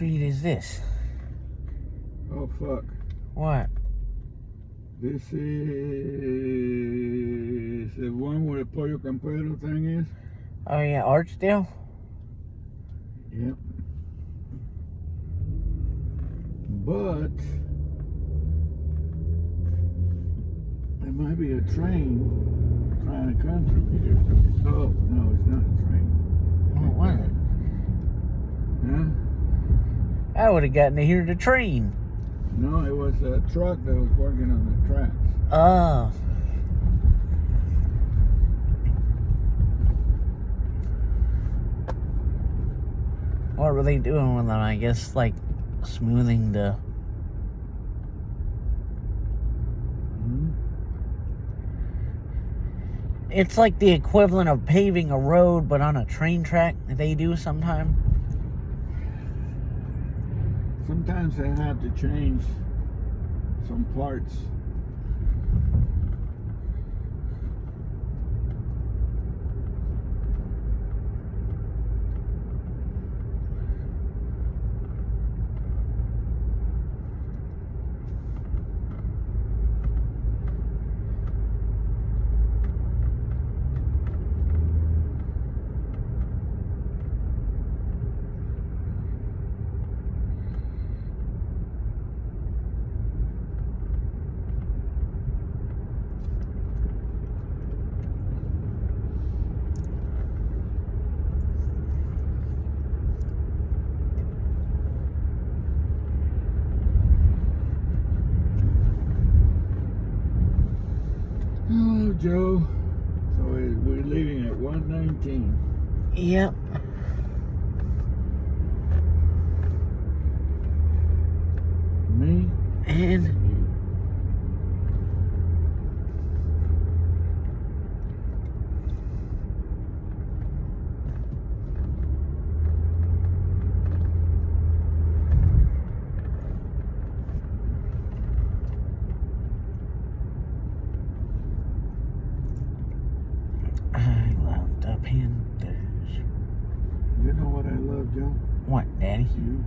street is this? Oh, fuck. What? This is the one where the Pollo Campero thing is? Oh, yeah, Archdale? Yep. But there might be a train trying to come through here. Oh, no, it's not a train. What was it? Huh? I would have gotten to hear the train. No, it was a truck that was working on the tracks. Oh. What were they doing with them? I guess, like, smoothing the... It's like the equivalent of paving a road, but on a train track. They do sometime. Sometimes they have to change some parts. Oh, Joe. So we're leaving at 1:19. Yep. Me And you. I love the Panthers. You know what I love, Joe? What, Daddy? You.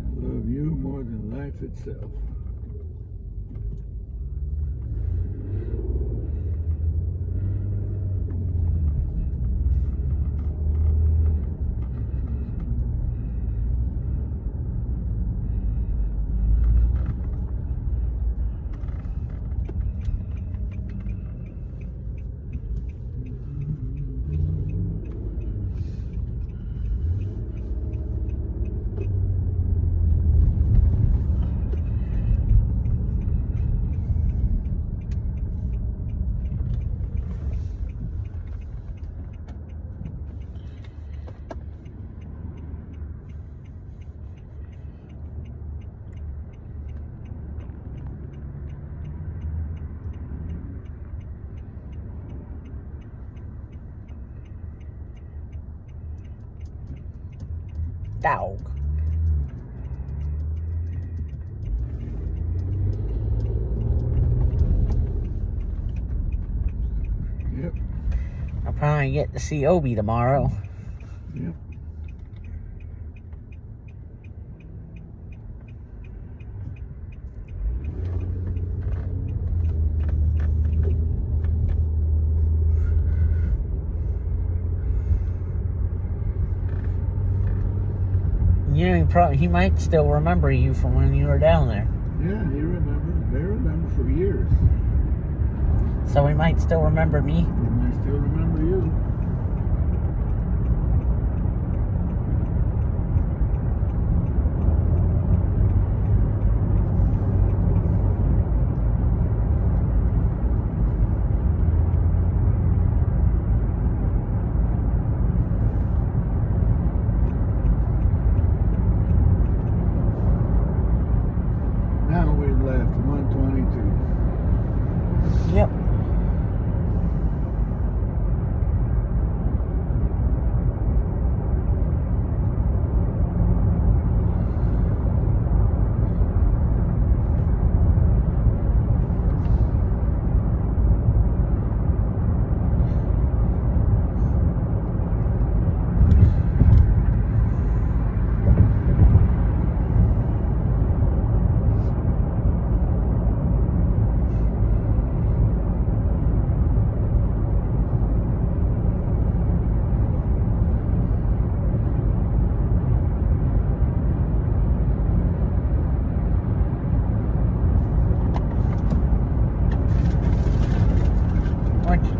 I love you more than life itself. Dog. Yep. I'll probably get to see Obi tomorrow. Yep. You know, he might still remember you from when you were down there. Yeah, he remembered. They remember for years. So he might still remember me. He might still remember you. Now we've left 1:22. Yep.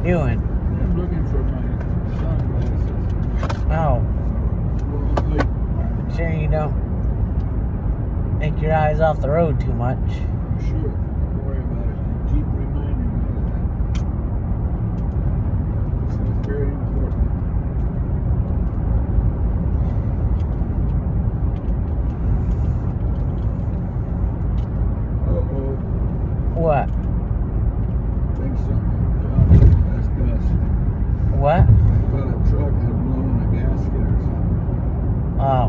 doing? I'm looking for my sunglasses. Oh, Well, like, sure you don't take your eyes off the road too much. sure, don't worry about it. You keep reminding me of that. So it's very important. Uh-oh. What? I think something. That's dust. What? I thought a truck had blown a gasket or something. Oh.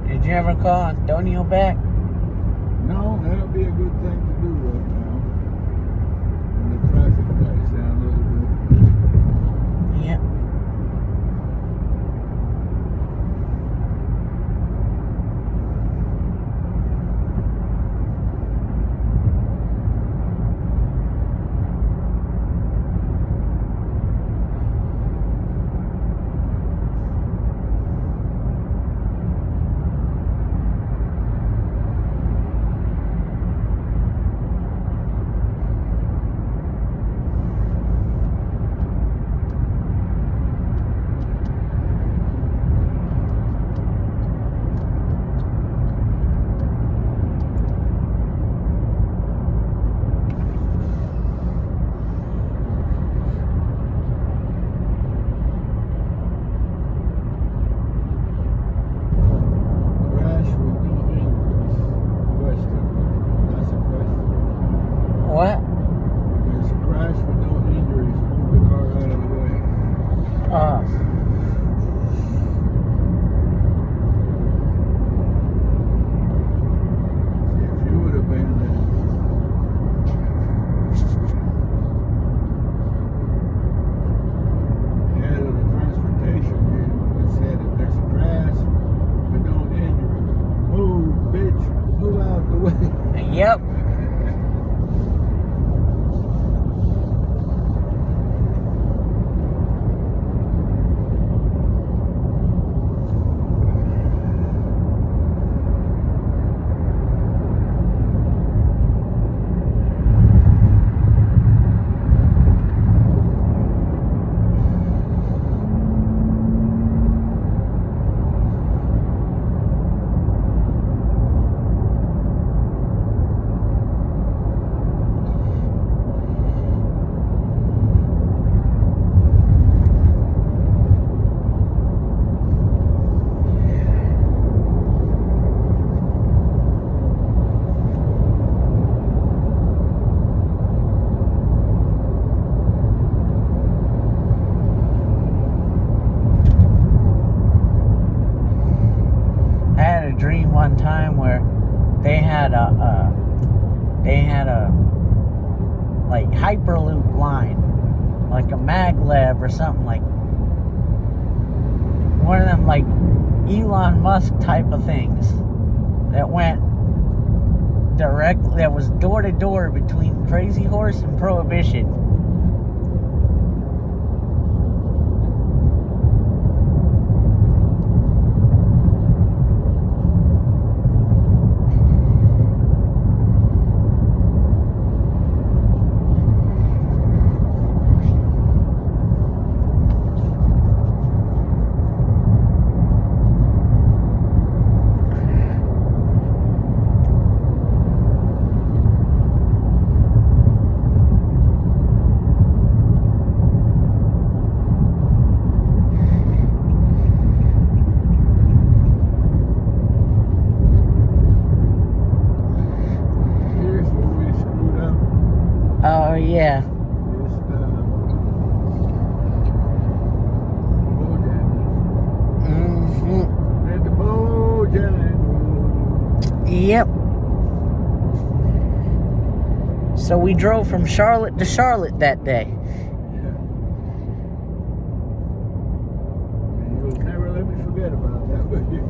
Did you ever call Antonio back? No, that'll be a good thing to do right now. When the traffic dies down a little bit. Yep. Crash with no injuries. Question. That's a question. What? There's a crash with no injuries. Move the car out of the way. See, if you would have been the head of the transportation, you would have said if there's a crash with no injuries, move, bitch, move out the way. Yep. I had a dream one time where they had a like hyperloop line, like a maglev or something, like one of them like Elon Musk type of things that went direct, that was door to door between Crazy Horse and Prohibition. Here's where we screwed up. Oh yeah. Is Yep. So we drove from Charlotte to Charlotte that day. Yeah. And you'll never let me forget about that, will you?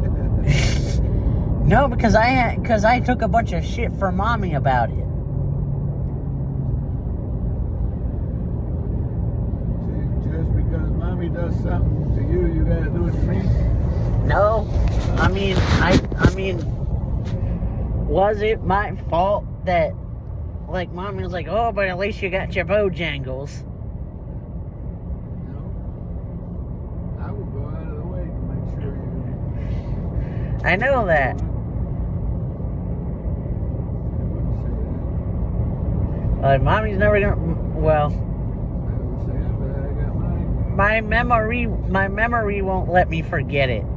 No, because I took a bunch of shit from Mommy about it. See, just because Mommy does something to you, you gotta do it to me? No, I mean, was it my fault that, like, Mommy was like, oh, but at least you got your Bojangles? No. I would go out of the way to make sure you... I know that. Like, Mommy's never gonna, well, I would say, but I got mine. my memory won't let me forget it. And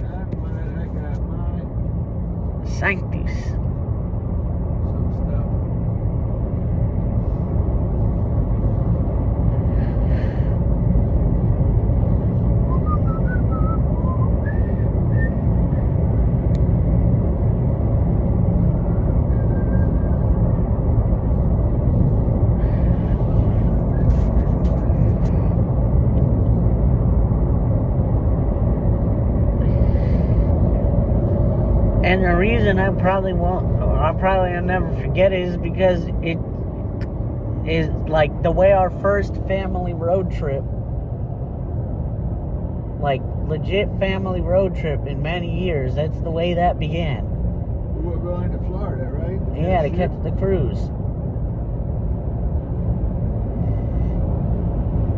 I'm glad I got mine. Sanctus. Some stuff. And the reason I'll probably never forget it is because it is like the way our first family road trip, like legit family road trip in many years, that's the way that began. We were going to Florida, right? Yeah, to catch the cruise.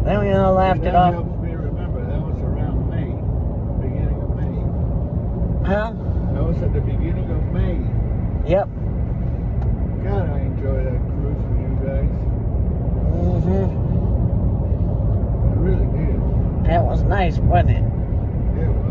Then we all laughed it off. That helps me remember, that was around May, beginning of May. Huh? That was at the beginning of May. Yep. God, I enjoyed that cruise with you guys. Mm-hmm. I really did. That was nice, wasn't it? Yeah, it was.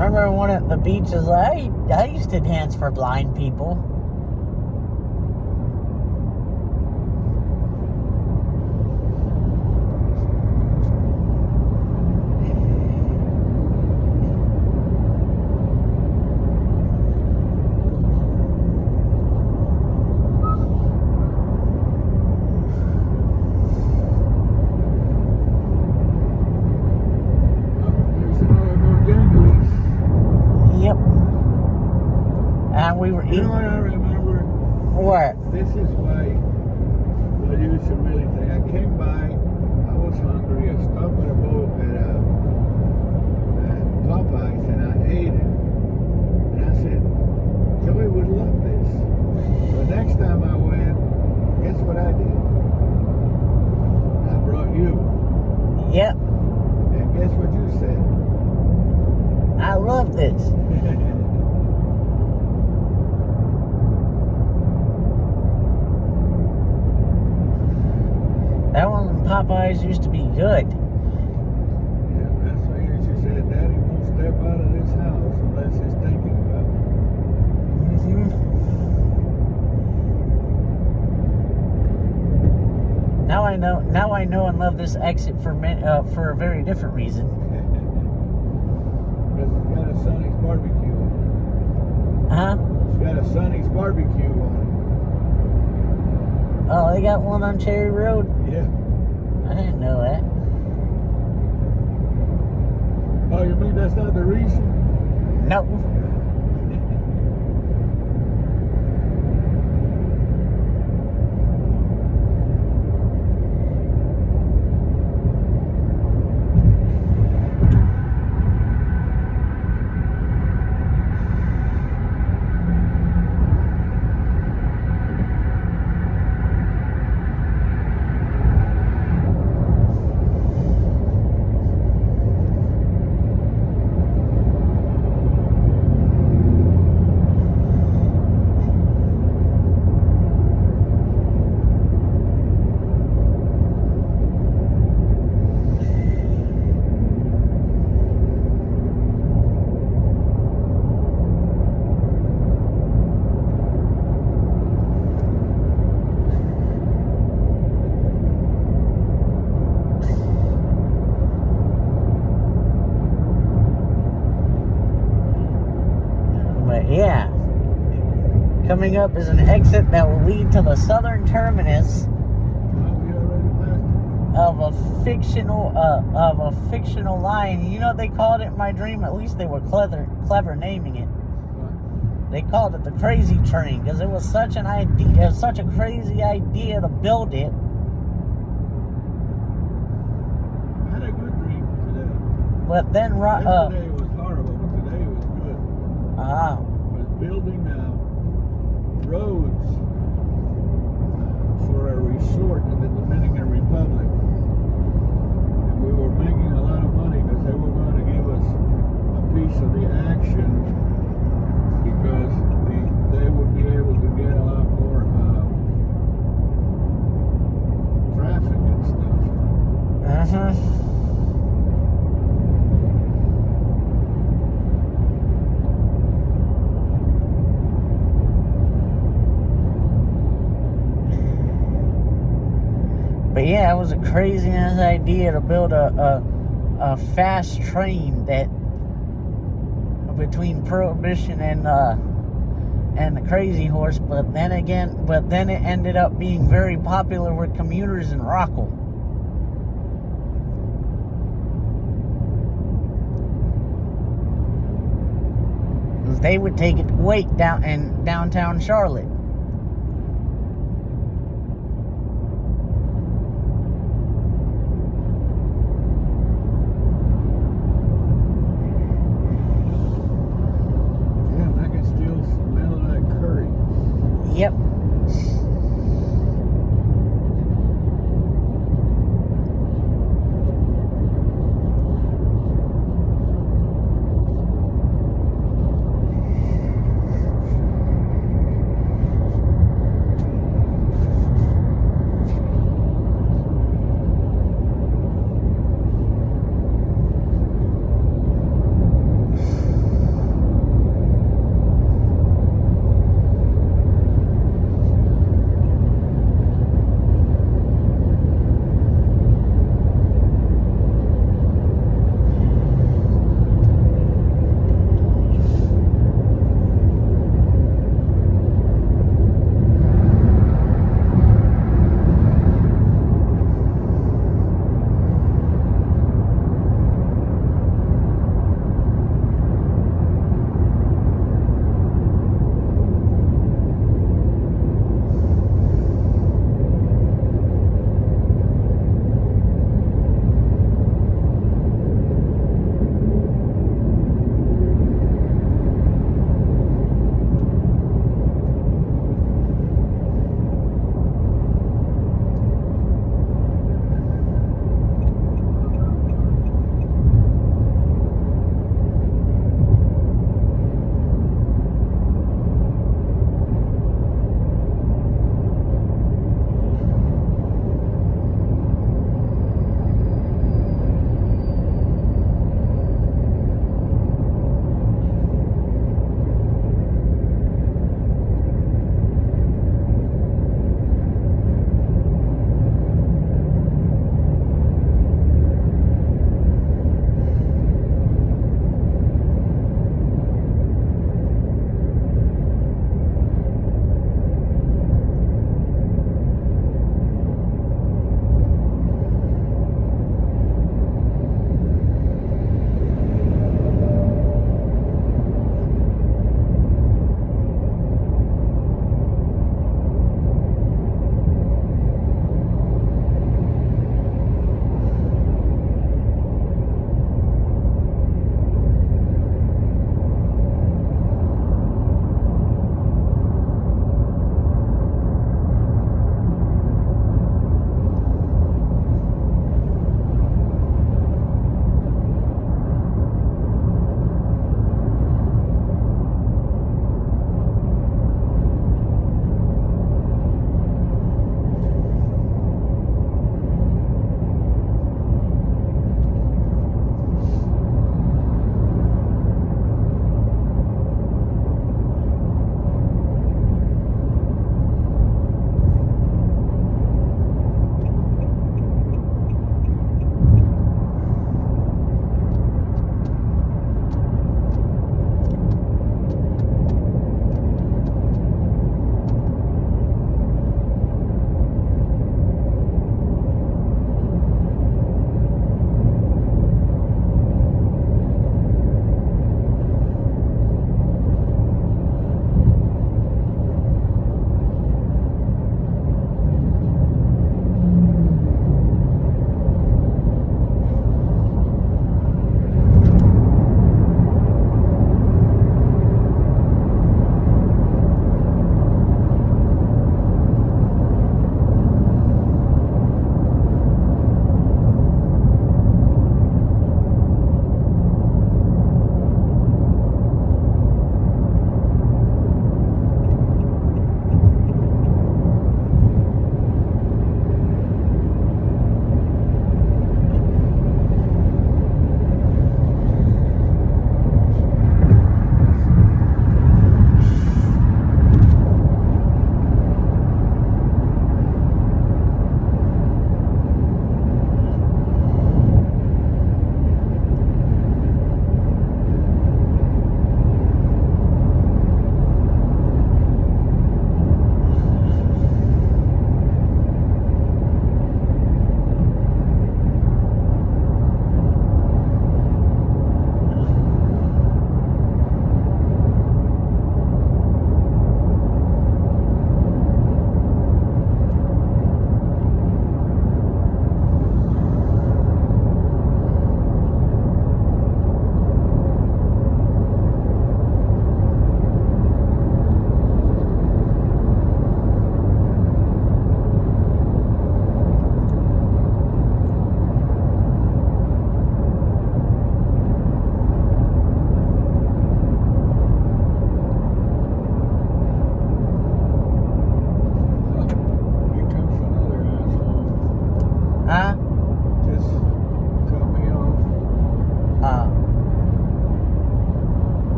Remember one at the beaches? I used to dance for blind people. Yep. And we were You eating. know what I remember? What? This is why you should really think. I came by, I was hungry, I stopped at a boat at Popeyes and I ate it. And I said, Joey would love this. So next time I went, guess what I did? I brought you. Yep. And guess what you said? I love this. That one Popeyes used to be good. Yeah, that's why she said, Daddy won't step out of this house unless he's thinking about it. Now I know and love this exit for a very different reason. Because he's got a Sonny's barbecue. Huh? It's got a Sonny's barbecue on Oh, they got one on Cherry Road? it. Yeah. I didn't know that. Oh, you mean that's not the reason? Nope. But yeah, coming up is an exit that will lead to the southern terminus Oh, we already passed of a fictional line. You know what they called it in my dream? At least they were clever naming it. it. What? They called it the Crazy Train because it was such an idea. It was such a crazy idea to build it. I had a good dream today. But then, Yesterday was horrible, but today was good. ah, Was building roads for a resort in the Dominican Republic. And we were making a lot of money because they were going to give us a piece of the action because they would be able to get a lot more traffic and stuff. But yeah, it was a crazy ass idea to build a fast train that between Prohibition and the Crazy Horse. But then it ended up being very popular with commuters in Rockville. They would take it to wait down in downtown Charlotte. Damn, I can still smell that curry. Yep.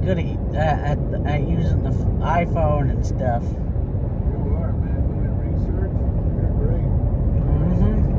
good at using the iPhone and stuff. You are, man. Doing research. You're great. Mm-hmm.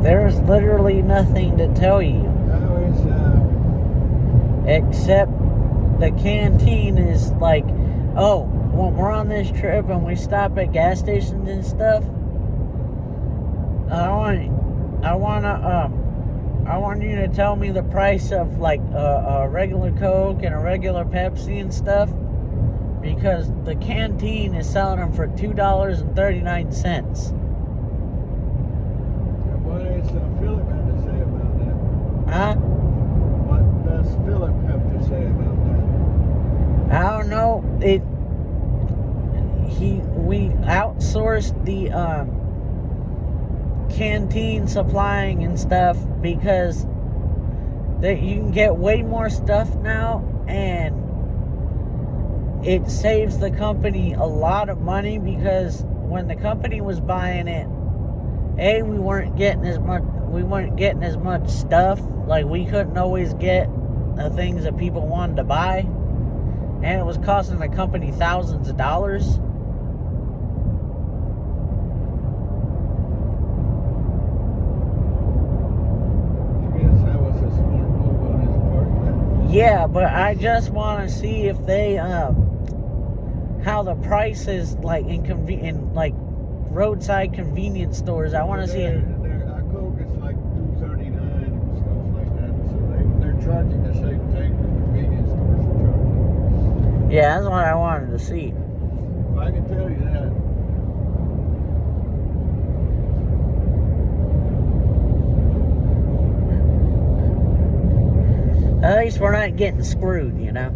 There's literally nothing to tell you. Except the canteen is like, oh, when we're on this trip and we stop at gas stations and stuff, I want you to tell me the price of like a regular Coke and a regular Pepsi and stuff, because the canteen is selling them for $2.39. What does Philip have to say about that? Huh? What does Philip have to say about that? I don't know. We outsourced the canteen supplying and stuff because you can get way more stuff now, and it saves the company a lot of money, because when the company was buying it, we weren't getting as much stuff. Like, we couldn't always get the things that people wanted to buy, and it was costing the company thousands of dollars. Yeah, but I just want to see if they how the prices like in like roadside convenience stores. I want to see it. Our Coke is like $2.39 and stuff like that. So they're charging the same thing the convenience stores are charging. Yeah, that's what I wanted to see. I can tell you that. At least we're not getting screwed, you know?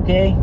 Okay.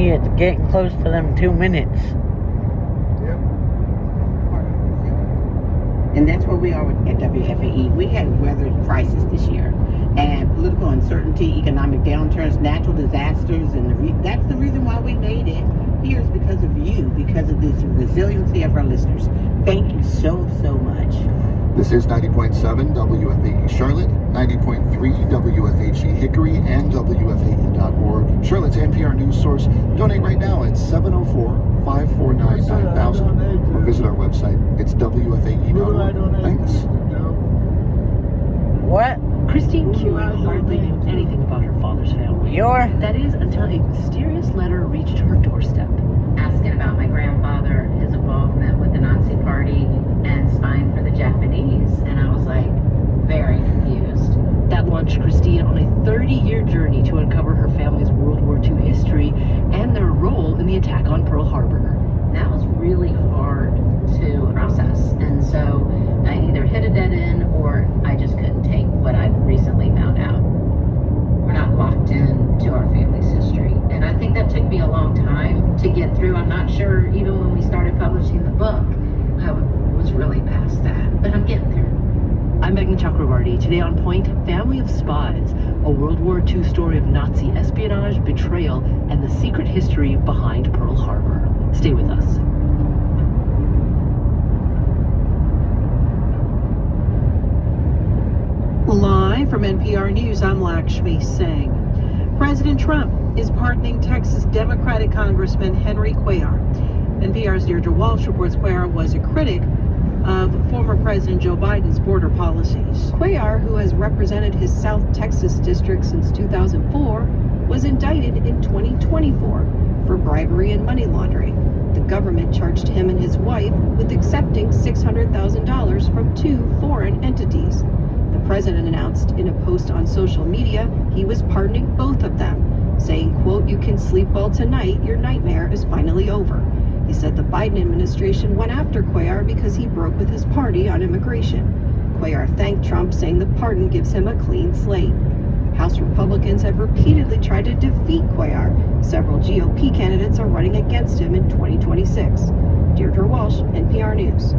It's getting close to them 2 minutes. Yep. And that's where we are at WFAE. We had weathered crisis this year, and political uncertainty, economic downturns, natural disasters, and that's the reason why we made it. Here is because of you, because of this resiliency of our listeners. Thank you so much. This is 90.7 WFAE Charlotte, 90.3 WFHE Hickory, and WFAE.org. Charlotte's NPR news source. Donate right now at 704-549-9000 or visit our website. It's WFAE.org. Thanks. What? Christine Kewing hardly knew anything about her father's family. That is, until a mysterious letter reached her doorstep. Asking about my grandfather, his involvement with the Nazi Party, and spying for the Japanese, and I was like, very confused. That launched Christine on a 30-year journey to uncover her family's World War II history and their role in the attack on Pearl Harbor. That was really hard to process, and so I either hit a dead end or I just couldn't take what I'd recently found out. We're not locked in to our family's history, and I think that took me a long time to get through. I'm not sure, even when we started publishing the book, I was really past that, but I'm getting there. I'm Megan Chakravarty. Today on Point, Family of Spies, a World War II story of Nazi espionage, betrayal, and the secret history behind Pearl Harbor. Stay with us. Live from NPR News, I'm Lakshmi Singh. President Trump is pardoning Texas Democratic Congressman Henry Cuellar. NPR's Deirdre Walsh reports Cuellar was a critic of former President Joe Biden's border policies. Cuellar, who has represented his South Texas district since 2004, was indicted in 2024 for bribery and money laundering. The government charged him and his wife with accepting $600,000 from 2 foreign entities. The president announced in a post on social media he was pardoning both of them, saying, quote, "You can sleep well tonight, your nightmare is finally over." He said the Biden administration went after Cuellar because he broke with his party on immigration. Cuellar thanked Trump, saying the pardon gives him a clean slate. House Republicans have repeatedly tried to defeat Cuellar. Several GOP candidates are running against him in 2026. Deirdre Walsh, NPR News.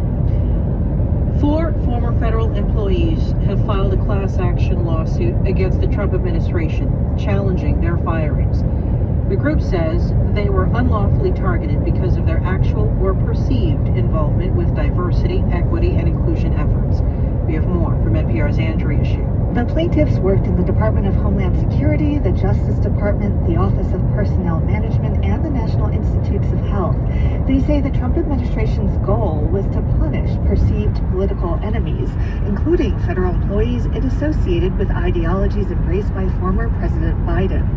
4 former federal employees have filed a class action lawsuit against the Trump administration, challenging their firings. The group says they were unlawfully targeted because of their actual or perceived involvement with diversity, equity, and inclusion efforts. We have more from NPR's Andrea Hsu. The plaintiffs worked in the Department of Homeland Security, the Justice Department, the Office of Personnel Management, and the National Institutes of Health. They say the Trump administration's goal was to punish perceived political enemies, including federal employees associated with ideologies embraced by former President Biden.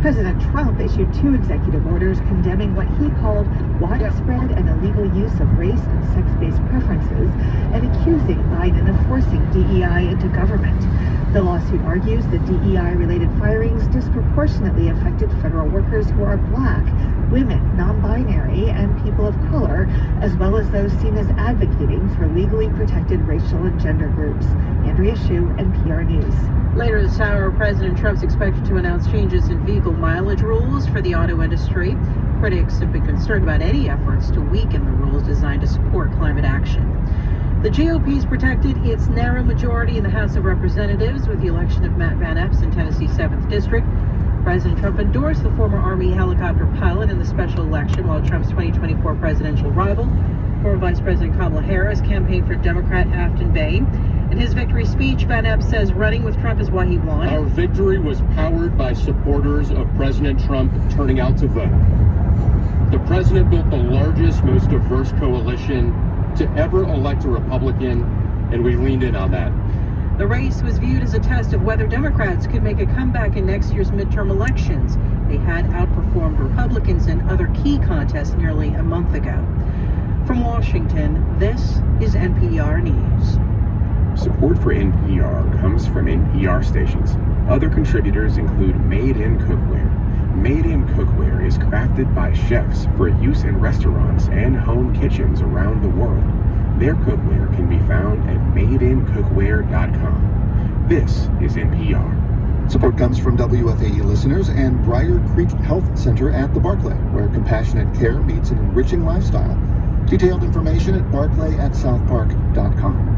President Trump issued 2 executive orders condemning what he called widespread and illegal use of race and sex-based preferences and accusing Biden of forcing DEI into government. The lawsuit argues that DEI-related firings disproportionately affected federal workers who are Black, women, non-binary, and people of color, as well as those seen as advocating for legally protected racial and gender groups. Andrea Hsu, NPR News. Later this hour, President Trump's expected to announce changes in vehicle mileage rules for the auto industry. Critics have been concerned about any efforts to weaken the rules designed to support climate action. The GOP's protected its narrow majority in the House of Representatives with the election of Matt Van Epps in Tennessee's 7th District. President Trump endorsed the former Army helicopter pilot in the special election, while Trump's 2024 presidential rival, former Vice President Kamala Harris, campaigned for Democrat Afton Bay. In his victory speech, Van Epps says running with Trump is why he won. Our victory was powered by supporters of President Trump turning out to vote. The president built the largest, most diverse coalition to ever elect a Republican, and we leaned in on that. The race was viewed as a test of whether Democrats could make a comeback in next year's midterm elections. They had outperformed Republicans in other key contests nearly a month ago. From Washington, this is NPR News. Support for NPR comes from NPR stations. Other contributors include Made in Cookware. Made in Cookware is crafted by chefs for use in restaurants and home kitchens around the world. Their cookware can be found at madeincookware.com. This is NPR. Support comes from WFAE listeners and Briar Creek Health Center at the Barclay, where compassionate care meets an enriching lifestyle. Detailed information at barclay@southpark.com.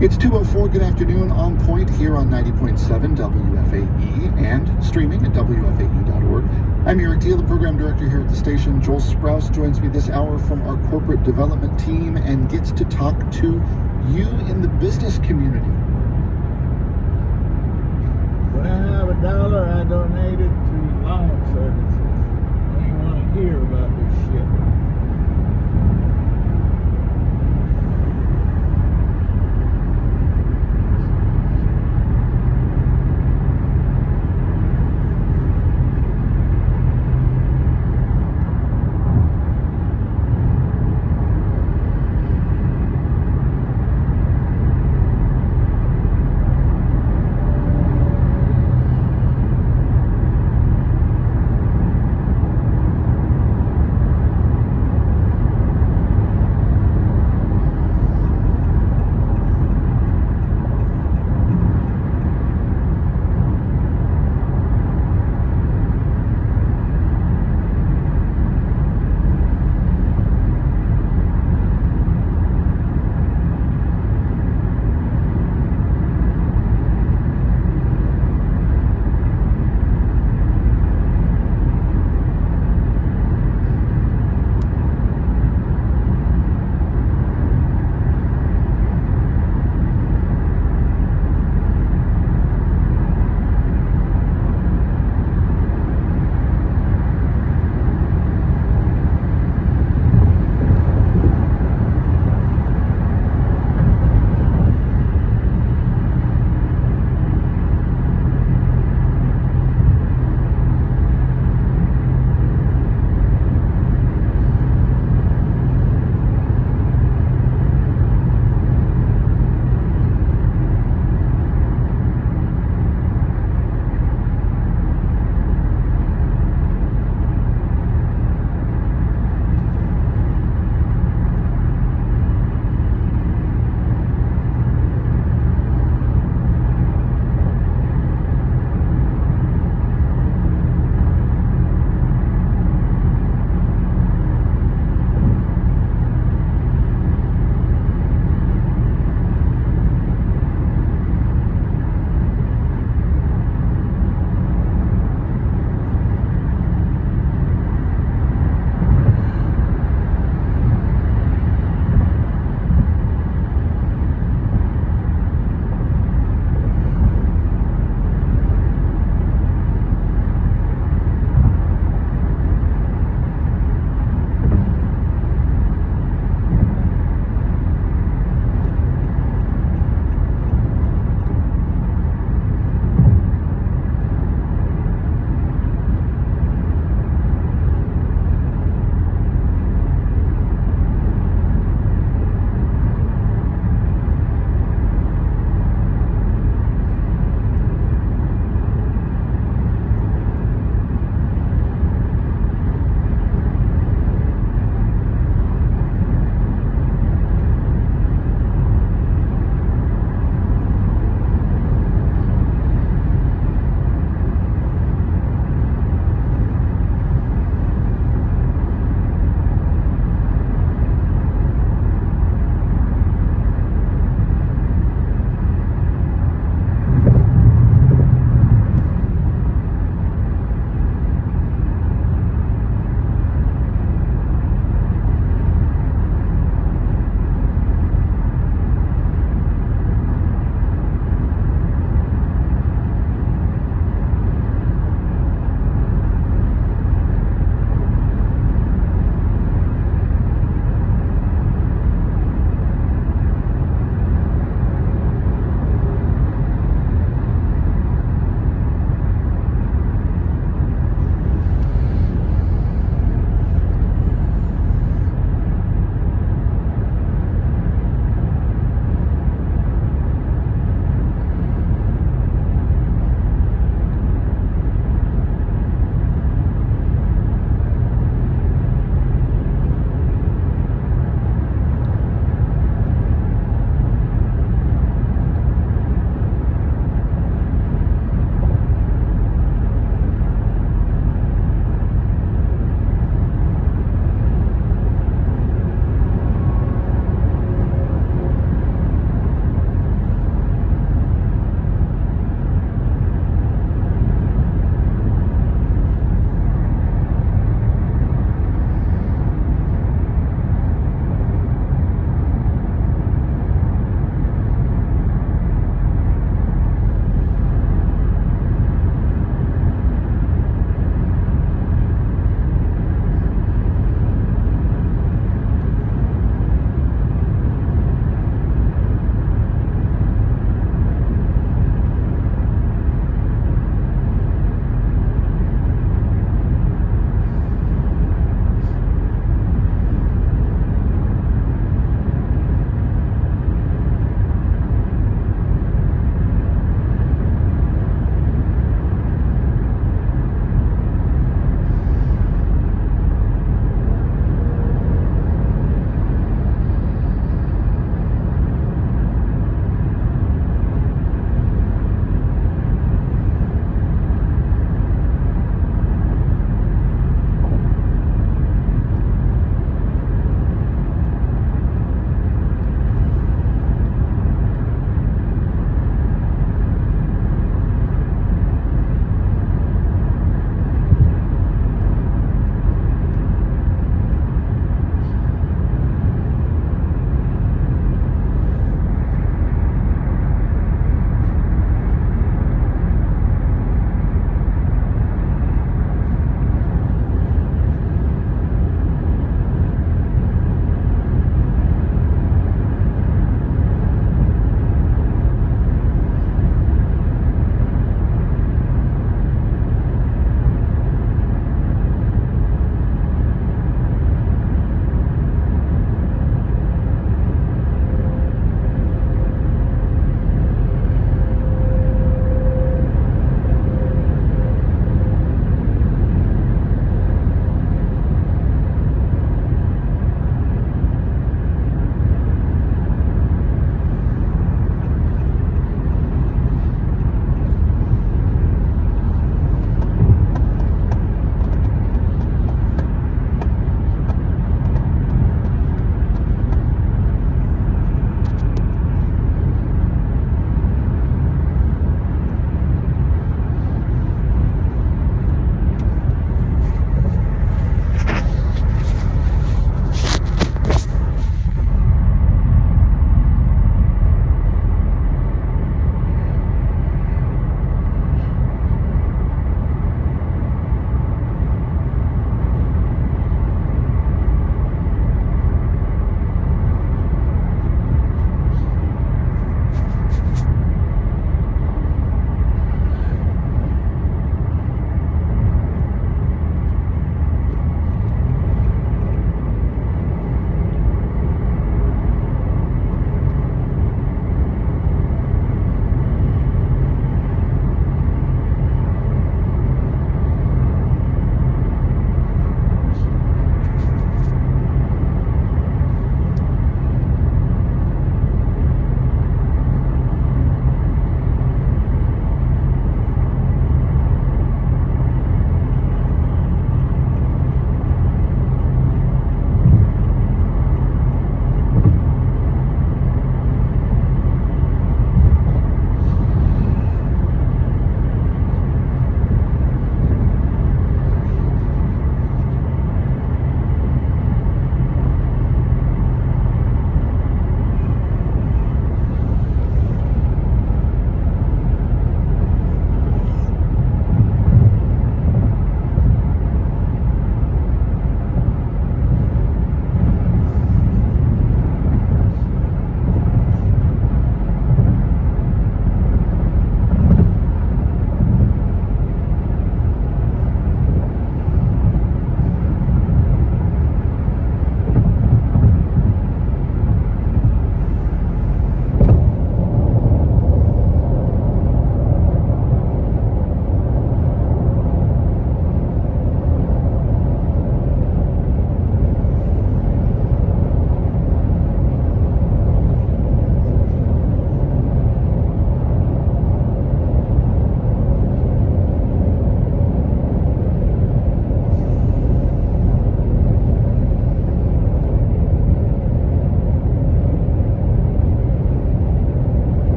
It's 2:04. Good afternoon. On Point here on 90.7 WFAE and streaming at WFAE.org. I'm Eric Deal, the program director here at the station. Joel Sprouse joins me this hour from our corporate development team and gets to talk to you in the business community. When I have $1, I donate it to lawn services. They want to hear about this shit.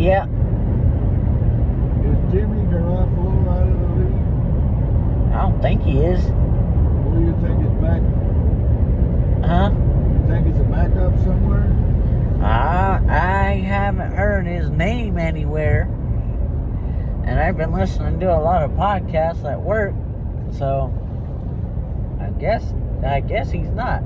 Yeah. Is Jimmy Garofalo out of the league? I don't think he is. Who do you think is back? Huh? You think he's a backup somewhere? I haven't heard his name anywhere. And I've been listening to a lot of podcasts at work. So I guess he's not.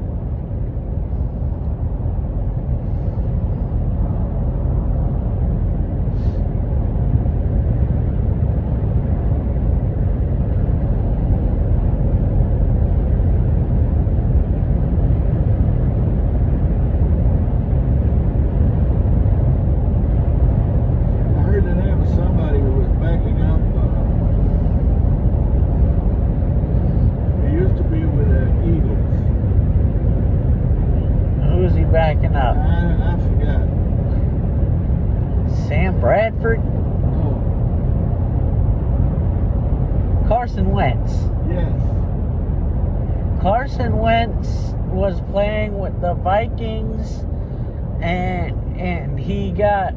Backing up. I forgot. Sam Bradford? No. Carson Wentz. Yes. Carson Wentz was playing with the Vikings and he got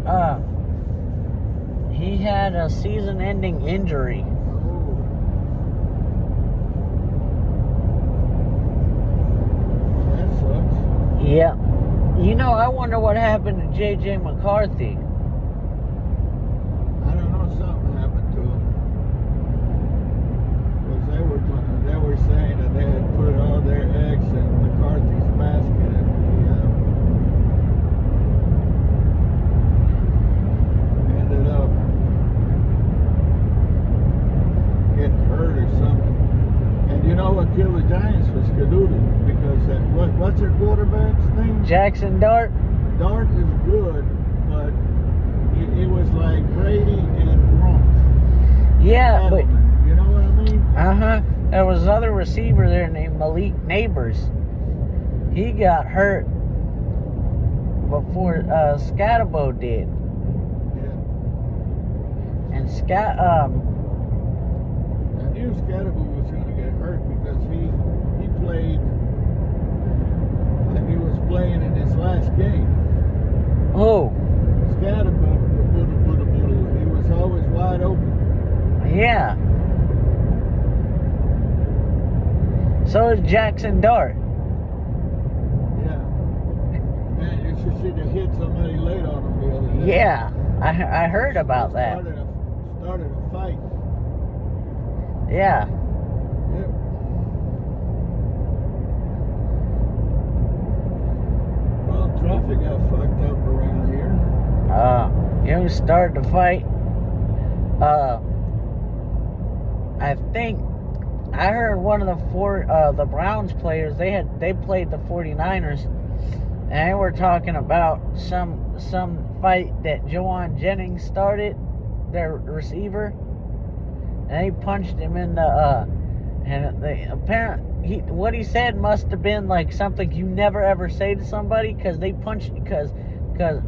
he had a season-ending injury. That sucks. Yeah. You know, I wonder what happened to J.J. McCarthy. I don't know, something happened to him. Because they were saying that they had put all their eggs in McCarthy's basket and he ended up getting hurt or something. And you know what killed the Giants was Cadoodle. Because what's their quarterback's name? Jackson Dart. Dart is good, but it was like Brady and Gronk. Yeah, but you know what I mean? there was another receiver there named Malik Neighbors. He got hurt before Scatabo did. Yeah. And I knew Scatabo was going to get hurt because he played. He was playing in his last game. Oh. Scatabo, he was always wide open. Yeah. So is Jackson Dart. Yeah. Man, you should see the hit somebody laid on him the other day. Yeah. I heard about that. Started a fight. Yeah. Yep. Well, traffic got fucked up around here. You know who started the fight? I think I heard one of the Browns players, they played the 49ers, and they were talking about some fight that Jawan Jennings started, their receiver, and he punched him in the what he said must have been like something you never ever say to somebody, because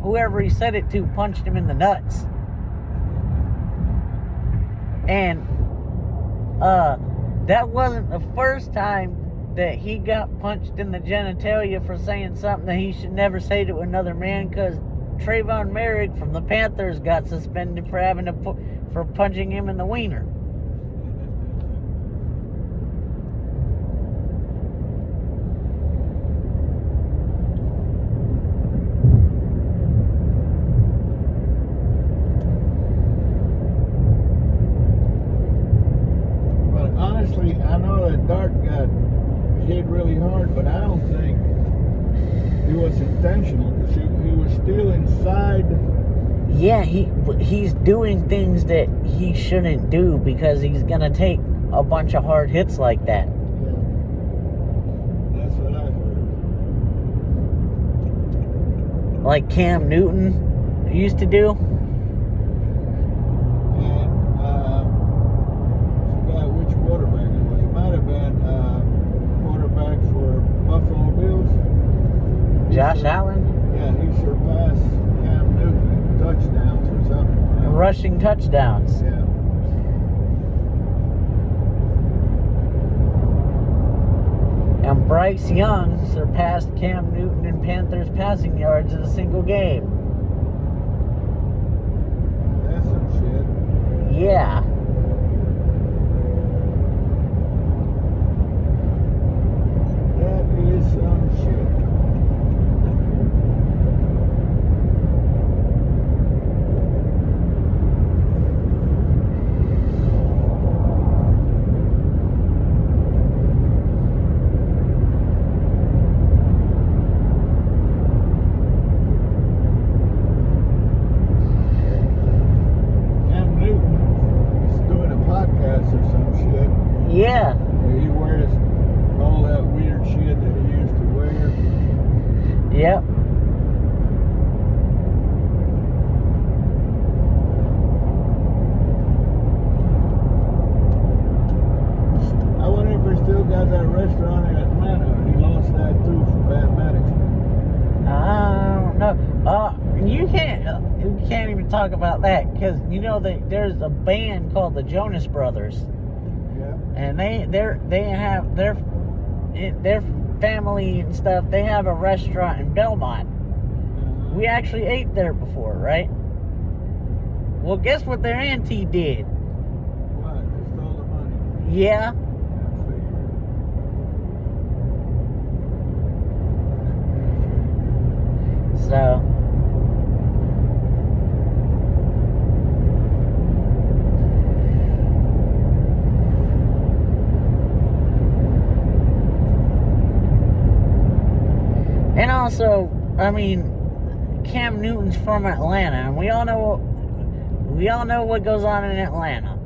whoever he said it to punched him in the nuts. And that wasn't the first time that he got punched in the genitalia for saying something that he should never say to another man, because Trayvon Merrick from the Panthers got suspended for punching him in the wiener. Honestly, I know that Dart got hit really hard, but I don't think it was intentional, because he was still inside. Yeah, he's doing things that he shouldn't do, because he's gonna take a bunch of hard hits like that. Yeah. That's what I heard. Like Cam Newton used to do. Quarterback. He might have been quarterback for Buffalo Bills. Josh Allen? Yeah, he surpassed Cam Newton in touchdowns or something. Rushing touchdowns. Yeah. And Bryce Young surpassed Cam Newton in Panthers passing yards in a single game. Yeah. That is some shit. Cam Newton is doing a podcast or some shit. Yeah. Where he wears all that weird shit that he used to wear. Yep. I wonder if he still got that restaurant in Atlanta. He lost that too for bad management. I don't know. You can't even talk about that because you know that there's a band called the Jonas Brothers, Yeah. and they have their family and stuff. They have a restaurant in Belmont. We actually ate there before, right? Well, guess what their auntie did? What? They stole the money. Yeah. So. And also, I mean, Cam Newton's from Atlanta, and we all know what goes on in Atlanta.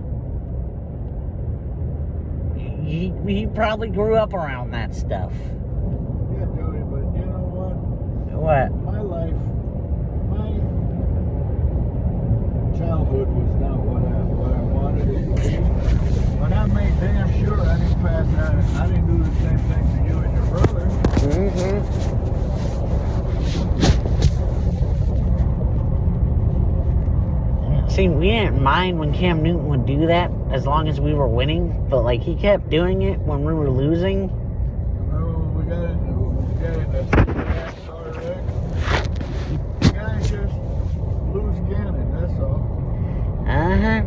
He probably grew up around that stuff. Yeah, Joey, but you know what? What? My life, my childhood was not what I wanted it to be. But I made damn sure I didn't pass out. I didn't do the same thing to you and your brother. Mm-hmm. See, we didn't mind when Cam Newton would do that as long as we were winning, but like he kept doing it when we were losing. Remember when we got in the car wreck? The guy just loose cannon, that's all. Uh-huh.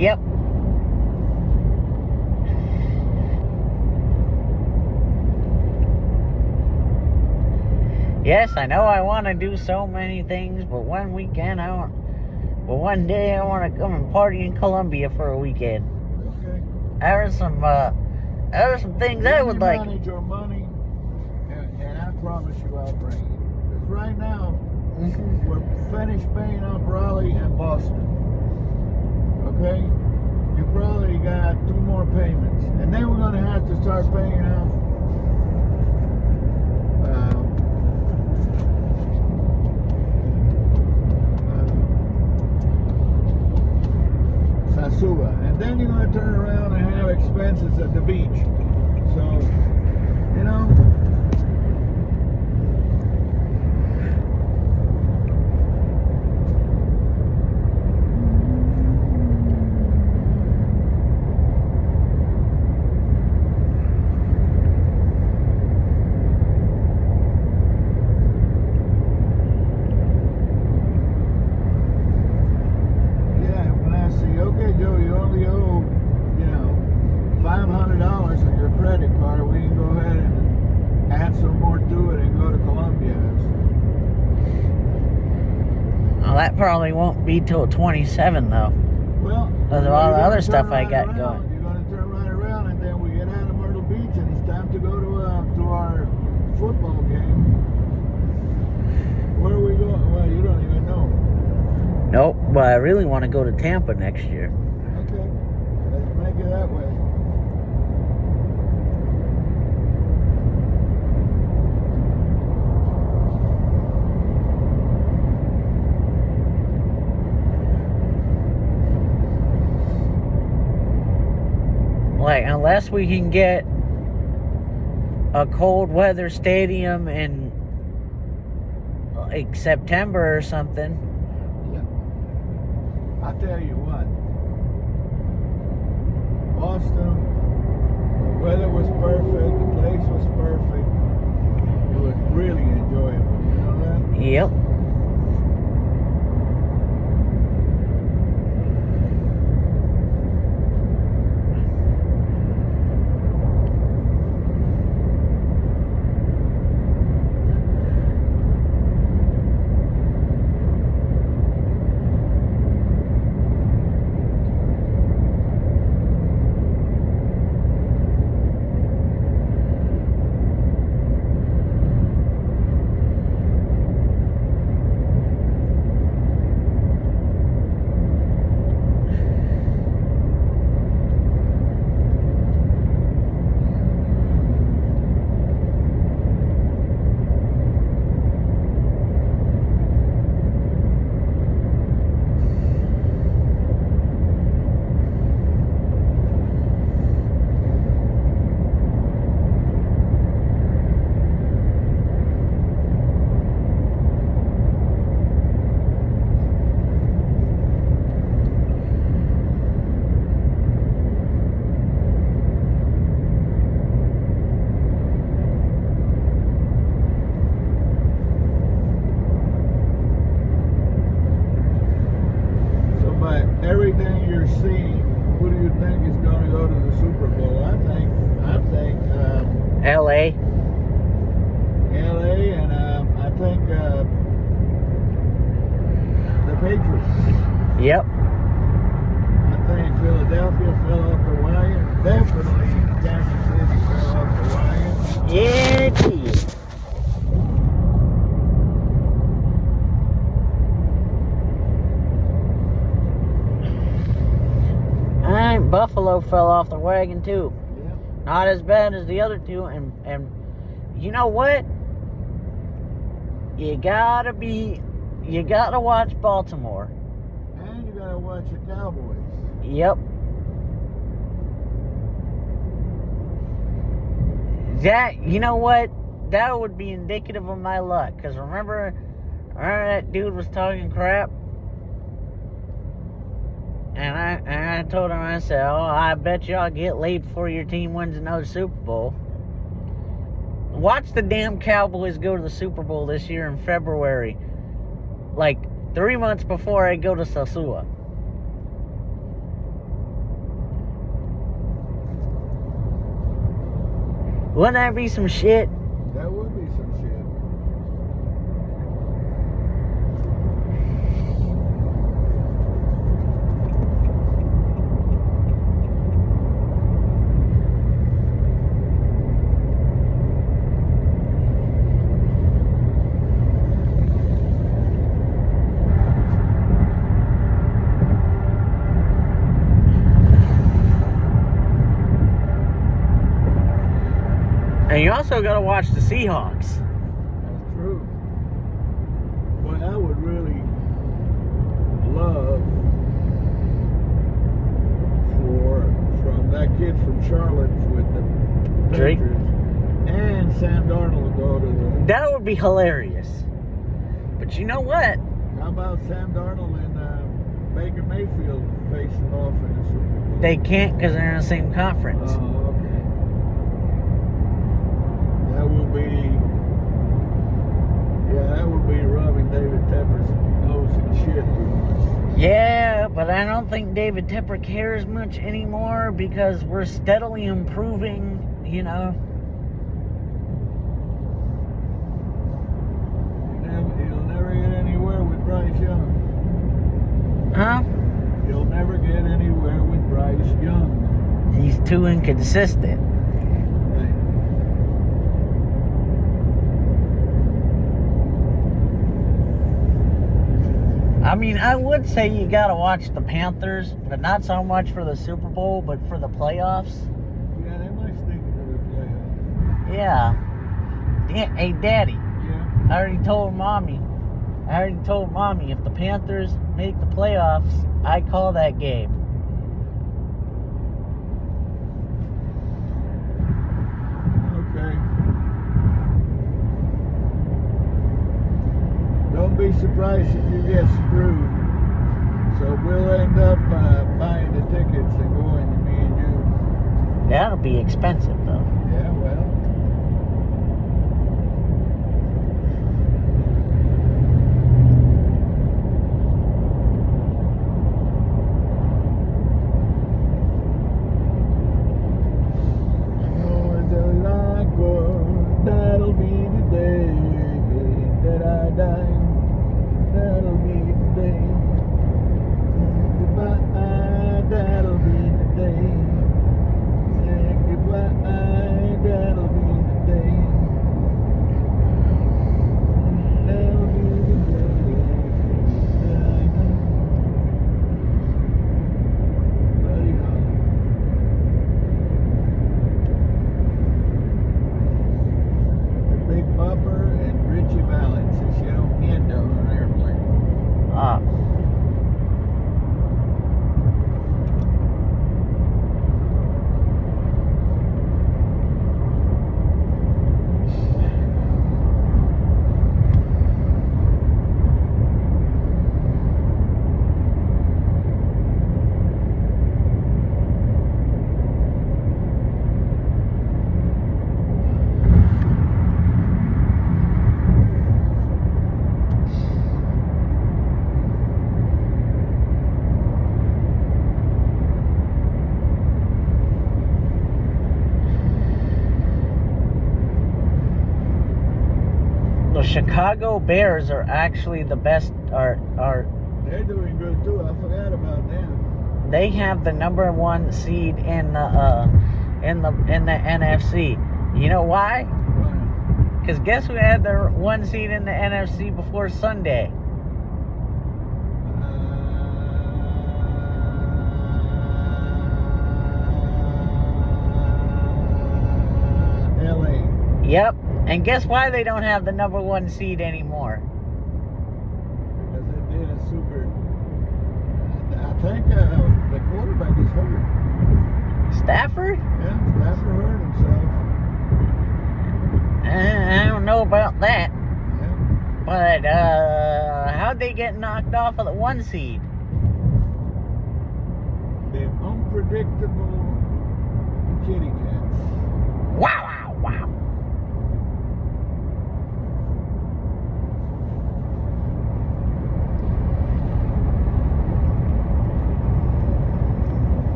Yep. Yes, I know I want to do so many things, but one weekend one day I want to come and party in Colombia for a weekend. Okay. There are some things I would like. Manage your money, and I promise you I'll bring it. Because right now, we're finished paying off Raleigh and Boston. Okay? You probably got 2 more payments. And then we're going to have to start paying off Sasua. And then you're going to turn around and have expenses at the beach. So, you know, okay, Joe, you only owe, $500 on your credit card. We can go ahead and add some more to it and go to Colombia. Well, that probably won't be till 27 though. Well, there's a lot of other stuff I got going. You're going to turn right around, and then we get out of Myrtle Beach, and it's time to go to our football game. Where are we going? Well, you don't even know. Nope, but I really want to go to Tampa next year. Okay, let's make it that way. Like, unless we can get a cold weather stadium in like September or something. I tell you what, Boston, the weather was perfect, the place was perfect. It was really enjoyable, you know that? Yep. Everything you're seeing, who do you think is going to go to the Super Bowl? I think LA, and I think the Patriots. Yep. I think Philadelphia fell off the wagon. Definitely Kansas City fell off the wagon. Yeah, it did. Buffalo fell off the wagon too. Yeah. Not as bad as the other two, and you know what? You gotta watch Baltimore. And you gotta watch the Cowboys. Yep. You know what? That would be indicative of my luck. Because remember that dude was talking crap? And I told him, I said, oh, I bet you I'll get laid before your team wins another Super Bowl. Watch the damn Cowboys go to the Super Bowl this year in February. Like 3 months before I go to Sasua. Wouldn't that be some shit? That would be some shit. And you also got to watch the Seahawks. That's true. What I would really love from that kid from Charlotte with the Drake? Patriots and Sam Darnold to go to the. That would be hilarious. But you know what? How about Sam Darnold and Baker Mayfield facing off in the Super Bowl? They can't because they're in the same conference. Oh, okay. That would be rubbing David Tepper's nose in shit too much. Yeah, but I don't think David Tepper cares much anymore because we're steadily improving, you know. He'll never get anywhere with Bryce Young. Huh? He'll never get anywhere with Bryce Young. He's too inconsistent. I mean, I would say you gotta watch the Panthers, but not so much for the Super Bowl, but for the playoffs. Yeah, they might stick to the playoffs. Yeah. Hey, Daddy. Yeah. I already told Mommy, if the Panthers make the playoffs, I call that game. Okay. Don't be surprised if you get screwed. So we'll end up buying the tickets and going, me and you. That'll be expensive, though. Yeah, well. That'll be the day that I die. That'll be the day. Goodbye, that'll be the day. Say goodbye, that'll be the day. That'll be the day that I die. Buddy Holly. The Big Bopper and Richie Valens and Cheryl Hendo on an airplane. Ah. The Chicago Bears are actually the best. Are They're doing good too. I forgot about them. they have the number one seed in the NFC? You know why? Right. Because guess who had their one seed in the NFC before Sunday? LA. Yep. And guess why they don't have the number one seed anymore? Because they did a super. I think the quarterback is hurt. Stafford? Yeah, Stafford hurt himself. I don't know about that. Yeah. But how'd they get knocked off of the one seed? The unpredictable kitty cats. Wow, wow, wow.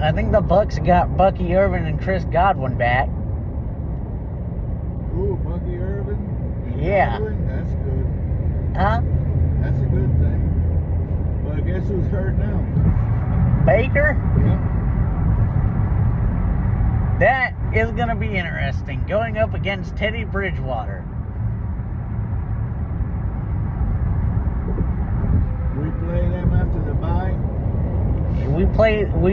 I think the Bucks got Bucky Irvin and Chris Godwin back. Ooh, Bucky Irvin. and Yeah. Godwin, that's good. Huh? That's a good thing. Well, guess who's hurt now? Baker? Yeah. That is going to be interesting. Going up against Teddy Bridgewater. We play them after the bye. We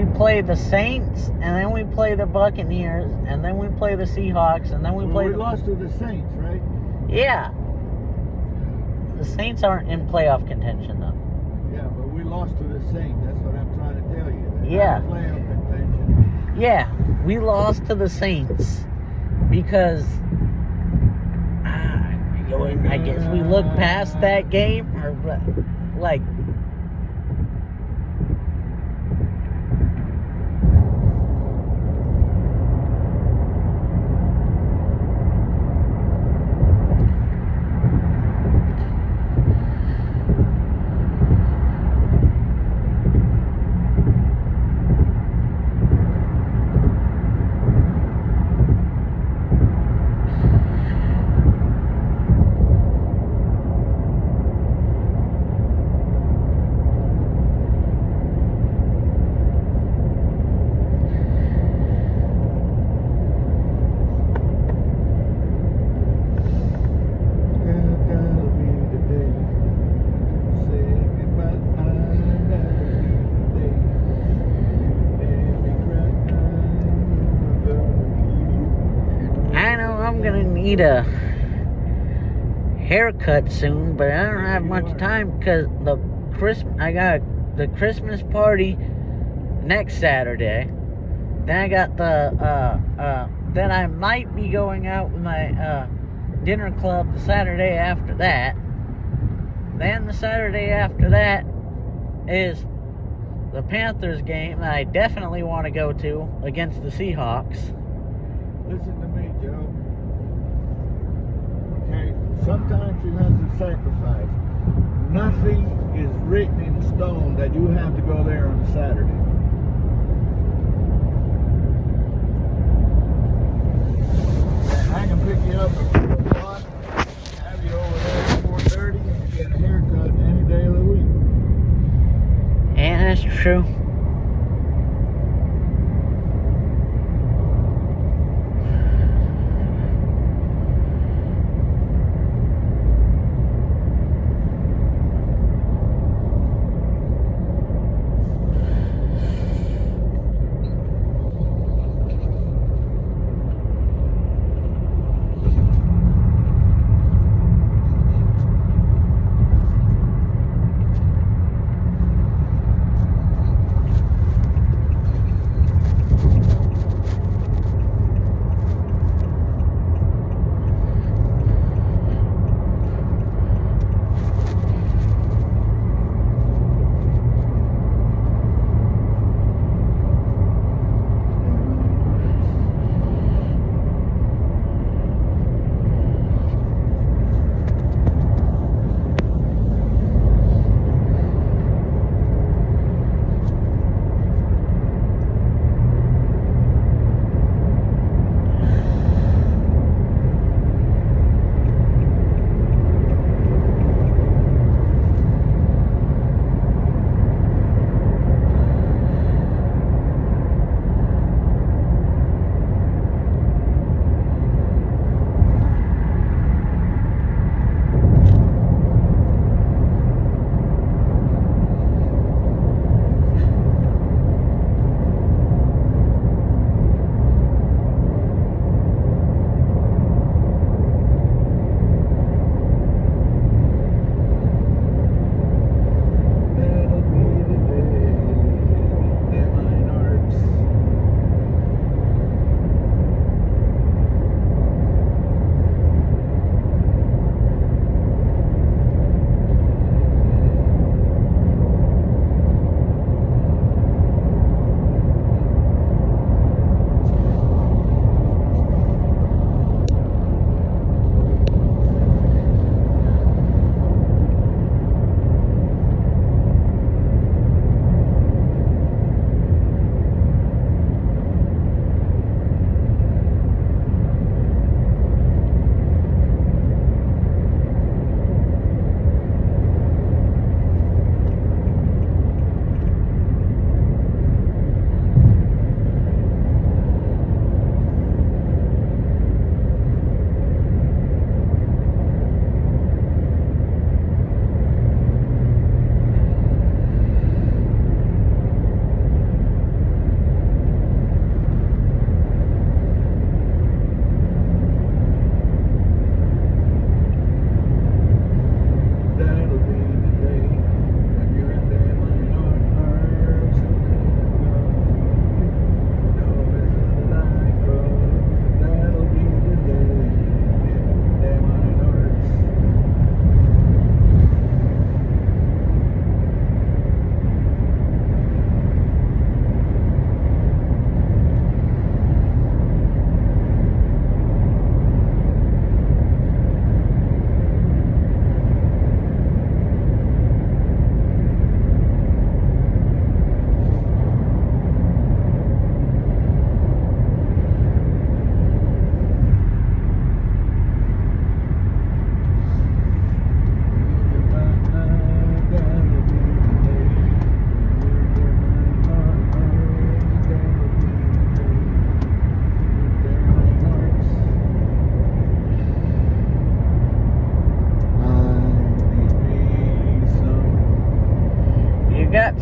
play the Saints, and then we play the Buccaneers, and then we play the Seahawks, and then we play We the... lost to the Saints, right? Yeah. The Saints aren't in playoff contention, though. Yeah, but we lost to the Saints. That's what I'm trying to tell you. They're Yeah. not in playoff contention. Yeah, we lost to the Saints because I guess we looked past that game, or like... That'll be the day to say goodbye. That'll be the day. Every cry I know I'm gonna need a haircut soon, but I don't have much time because I got the Christmas party next Saturday. Then I got then I might be going out with my dinner club the Saturday after that. Then the Saturday after that is the Panthers game that I definitely want to go to against the Seahawks. Listen to me, Joe. Okay, sometimes you have to sacrifice. Nothing is written in stone that you have to go there on Saturday. I can pick you up at 4 o'clock, have you over there at 4:30, and you get a haircut any day of the week. Yeah, that's true.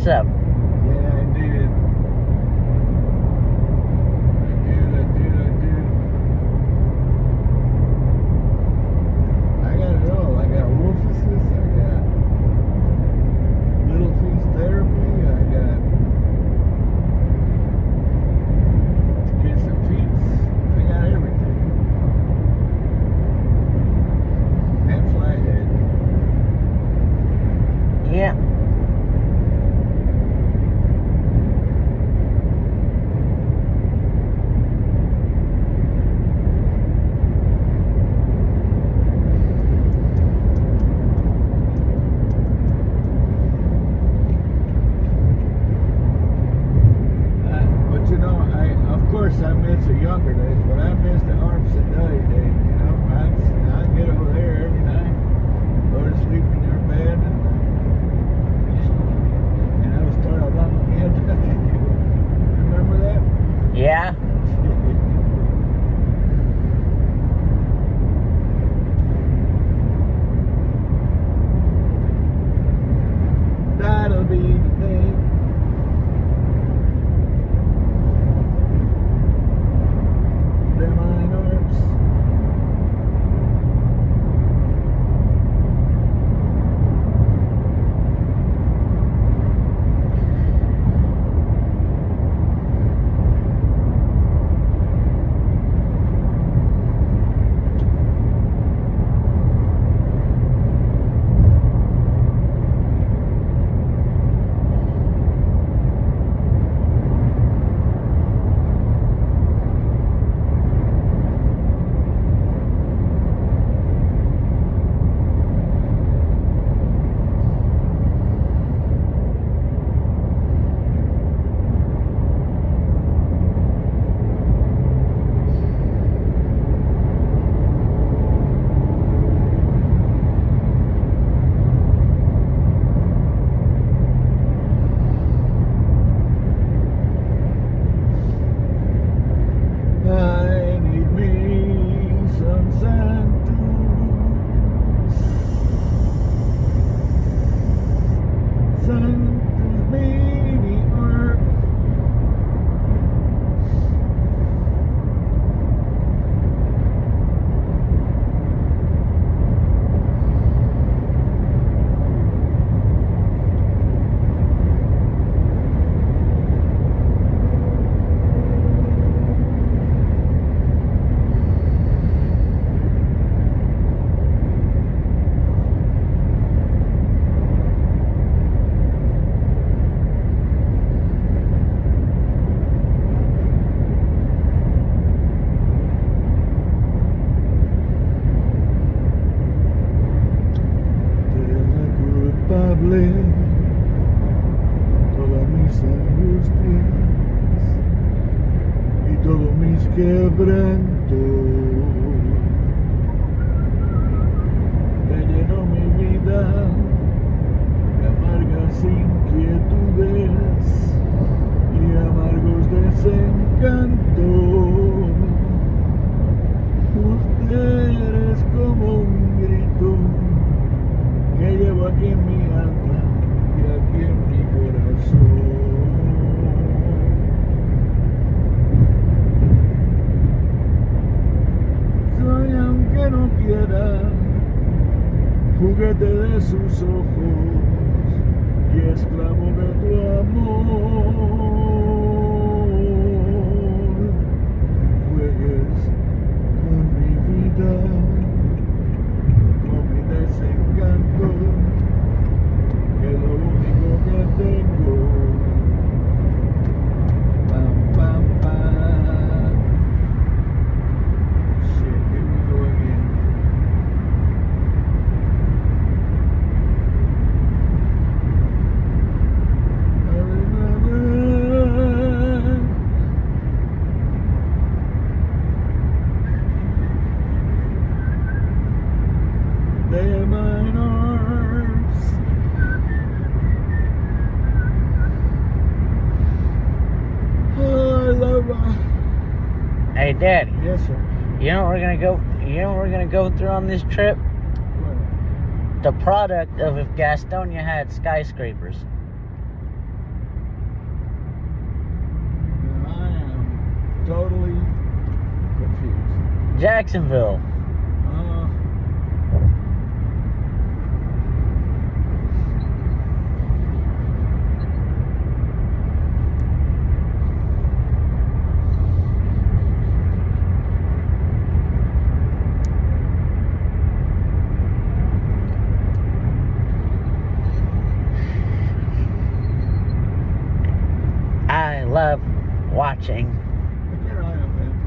up? Yeah, I did. I got it all. I got wolfisis, I got little feast therapy, I got kiss and feet, I got everything. And flathead. Yeah. But you know, of course I miss the younger days, but I miss the arms and days. You know, I'd get over there every night, go to sleep in your bed, and I would start out on the end. Remember that? Yeah. That'll be the day. Them iron arms. I need me some Santos. Santos baby art. Culpable, todas mis angustias y todos mis quebrantos. Te llenó mi vida de amargas inquietudes y amargos desencantos. Usted eres como un grito que llevo aquí en mi alma y aquí en mi corazón. Soy, aunque no quiera, juguete de sus ojos y esclavo de tu amor. Juegues con mi vida, con mi desencanto, que es lo único que tengo. Pam, pam, pam. Shit, here we go again. They're mine arms. Oh, I love her. Hey, Daddy. Yes, sir. You know what we're gonna go? You know what we're gonna go through on this trip? What? The product of if Gastonia had skyscrapers. totally confused. Jacksonville. I love watching The Carolina Panthers.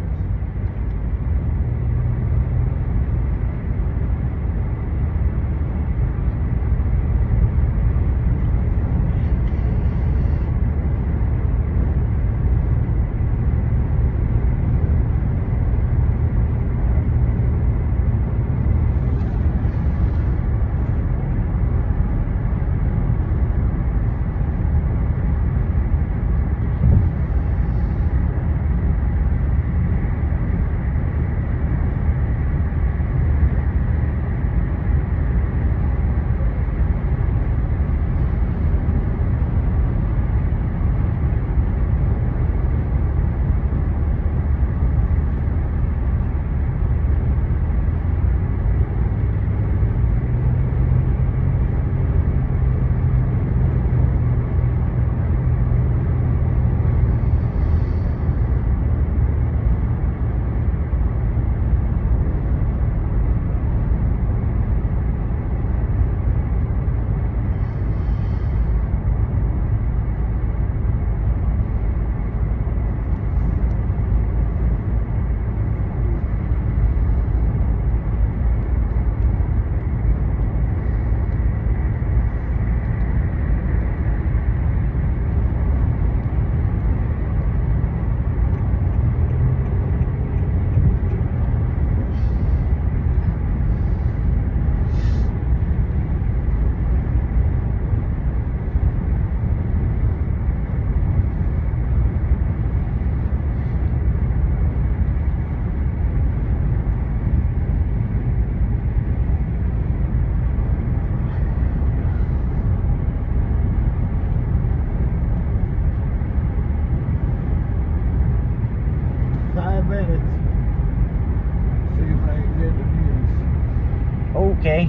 Okay.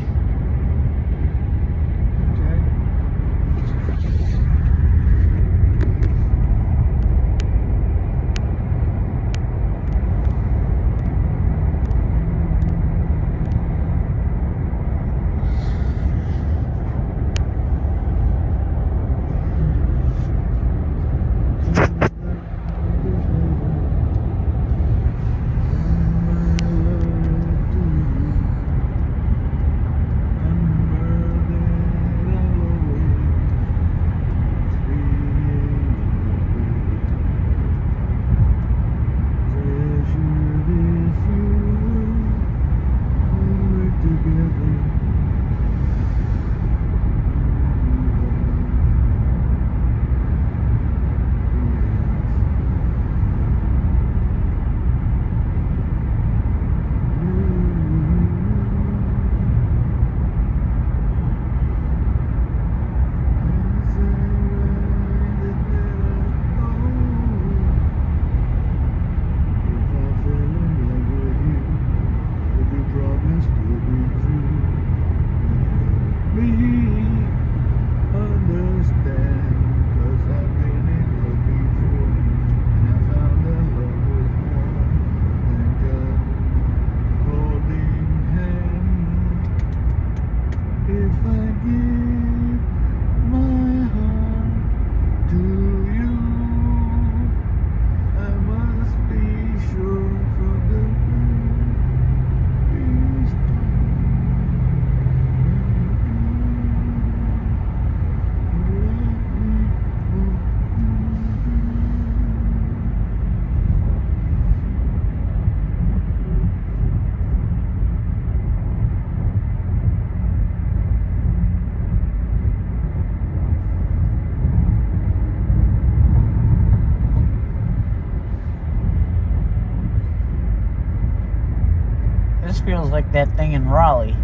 This feels like that thing in Raleigh.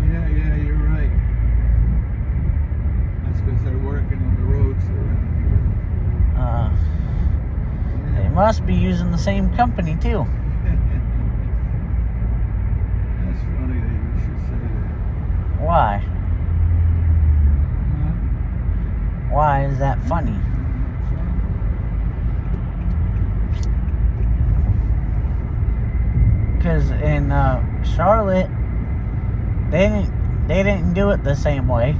Yeah, you're right. That's because they're working on the roads around here. They must be using the same company too. That's funny that you should say that. Why? Huh? Why is that funny? Because in Charlotte, they didn't do it the same way.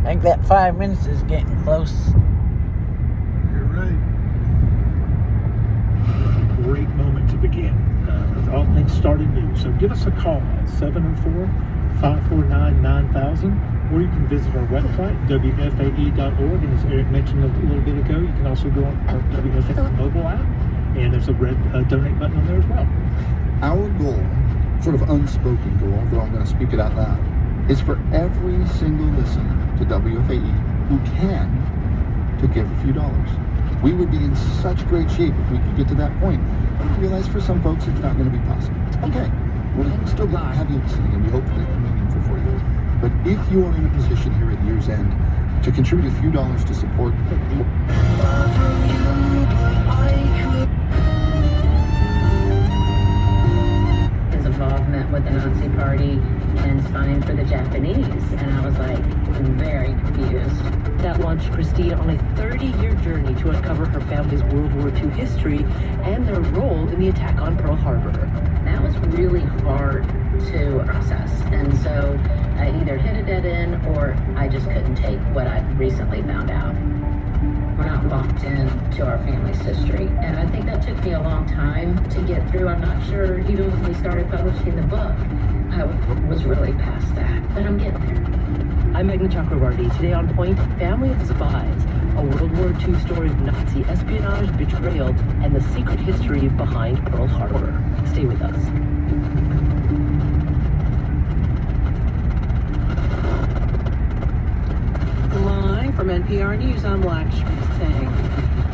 I think that 5 minutes is getting close. You're right. Great moment to begin. All things starting new. So give us a call at 704-549-9000, or you can visit our website, wfae.org. And as Eric mentioned a little bit ago, you can also go on our WFAE mobile app, and there's a red donate button on there as well. Our goal, sort of unspoken goal, though I'm going to speak it out loud, is for every single listener to WFAE who can to give a few dollars. We would be in such great shape if we could get to that point. I realize for some folks it's not going to be possible. Okay, we're still going to have you listening, and we hope that it's meaningful for you. But if you are in a position here at year's end to contribute a few dollars to support His involvement with the Nazi Party and spying for the Japanese, and I was like very confused. That launched Christine on a 30-year journey to uncover her family's World War II history and their role in the attack on Pearl Harbor. That was really hard to process, and so I either hit a dead end or I just couldn't take what I recently found out. We're not locked in to our family's history, and I think that took me a long time to get through. I'm not sure even when we started publishing the book, I was really past that, but I'm getting there. I'm Meghna Chakrabarty. Today on Point, Family of Spies, a World War II story of Nazi espionage, betrayal, and the secret history behind Pearl Harbor. Stay with us. Live from NPR News, I'm Lakshmi Singh.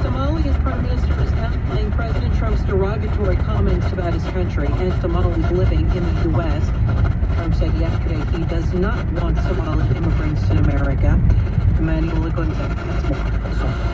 Somalia's Prime Minister is downplaying President Trump's derogatory comments about his country and Somalis living in the U.S. Trump said yesterday he does not want Somali immigrants in America. Emmanuel Gonzalez has more.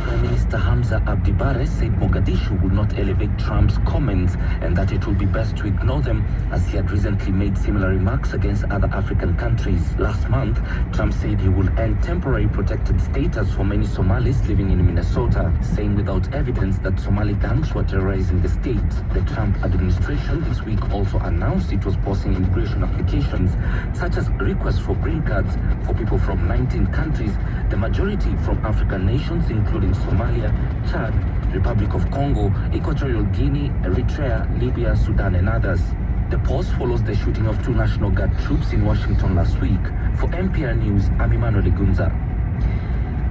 Prime Minister Hamza Abdi Barre said Mogadishu would not elevate Trump's comments and that it would be best to ignore them, as he had recently made similar remarks against other African countries. Last month, Trump said he will end temporary protected status for many Somalis living in Minnesota, saying without evidence that Somali gangs were terrorizing the state. The Trump administration this week also announced it was pausing immigration applications, such as requests for green cards for people from 19 countries, the majority from African nations including Somalia, Chad, Republic of Congo, Equatorial Guinea, Eritrea, Libya, Sudan, and others. The pause follows the shooting of 2 National Guard troops in Washington last week. For NPR News, I'm Emmanuel Igunza.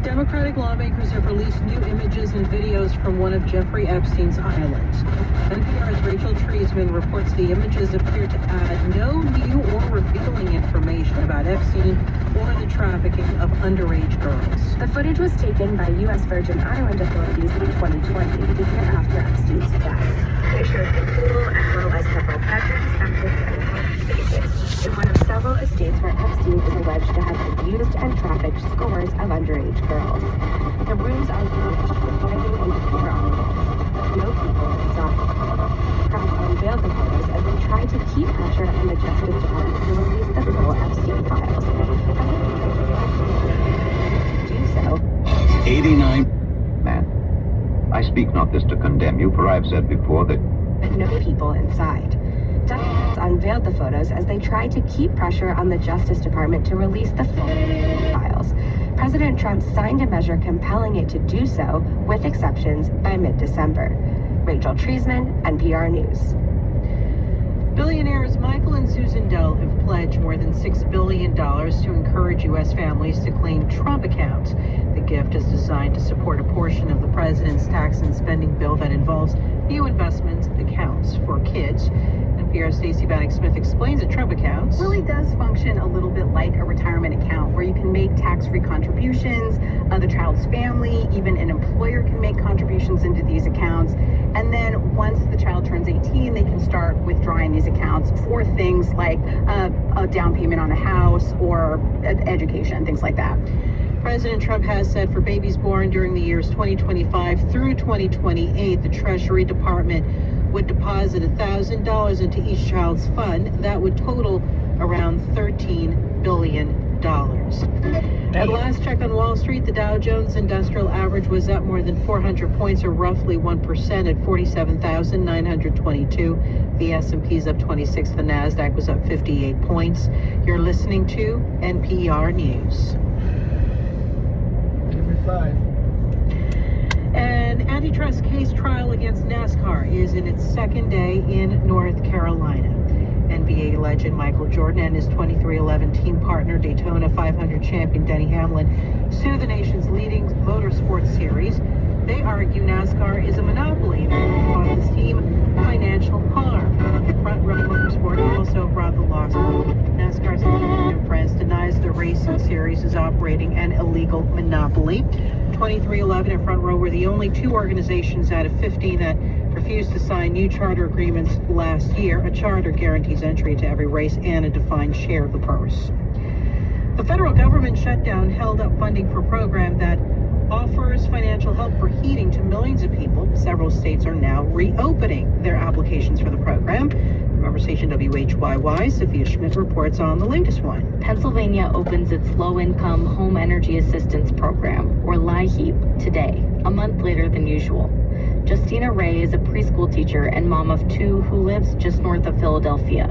Democratic lawmakers have released new images and videos from one of Jeffrey Epstein's islands. NPR's Rachel Treisman reports the images appear to add no new or revealing information about Epstein or the trafficking of underage girls. The footage was taken by U.S. Virgin Island authorities in 2020, the year after Epstein's death. It shows the pool as well as several bedrooms, attics, and home spaces in one of several estates where Epstein is alleged to have abused and trafficked scores of underage girls. The rooms are furnished with lighting and decor on no people inside. Press unveiled the photos as they try to keep pressure on the Justice Department to release the full Epstein files. To do so. 89. Man, I speak not this to condemn you, for I have said before that no people inside. Democrats unveiled the photos as they tried to keep pressure on the Justice Department to release the full files. President Trump signed a measure compelling it to do so, with exceptions, by mid-December. Rachel Treisman, NPR News. Billionaires Michael and Susan Dell have pledged more than $6 billion to encourage U.S. families to claim Trump accounts. The gift is designed to support a portion of the president's tax and spending bill that involves new investment accounts for kids. NPR's Stacey Bannock-Smith explains that Trump accounts really does function a little bit like a retirement account where you can make tax-free contributions. The child's family, even an employer, can make contributions into these accounts. And then once the child turns 18, they can start withdrawing these accounts for things like a down payment on a house or education, things like that. President Trump has said for babies born during the years 2025 through 2028, the Treasury Department would deposit $1,000 into each child's fund. That would total around $13 billion. At last check on Wall Street, the Dow Jones Industrial Average was up more than 400 points, or roughly 1%, at 47,922. The S&P's up 26. The Nasdaq was up 58 points. You're listening to NPR News. Give me 5. An antitrust case trial against NASCAR is in its second day in North Carolina. NBA legend Michael Jordan and his 2311 team partner, Daytona 500 champion Denny Hamlin, sue the nation's leading motorsports series. They argue NASCAR is a monopoly that will cause his team financial harm. Front Row Motorsport also brought the lawsuit. NASCAR's Independent Press denies the racing series is operating an illegal monopoly. 2311 and Front Row were the only 2 organizations out of 15 that refused to sign new charter agreements last year. A charter guarantees entry to every race and a defined share of the purse. The federal government shutdown held up funding for a program that offers financial help for heating to millions of people. Several states are now reopening their applications for the program. From station WHYY, Sophia Schmidt reports on the latest one. Pennsylvania opens its low-income home energy assistance program, or LIHEAP, today, a month later than usual. Justina Ray is a preschool teacher and mom of 2 who lives just north of Philadelphia.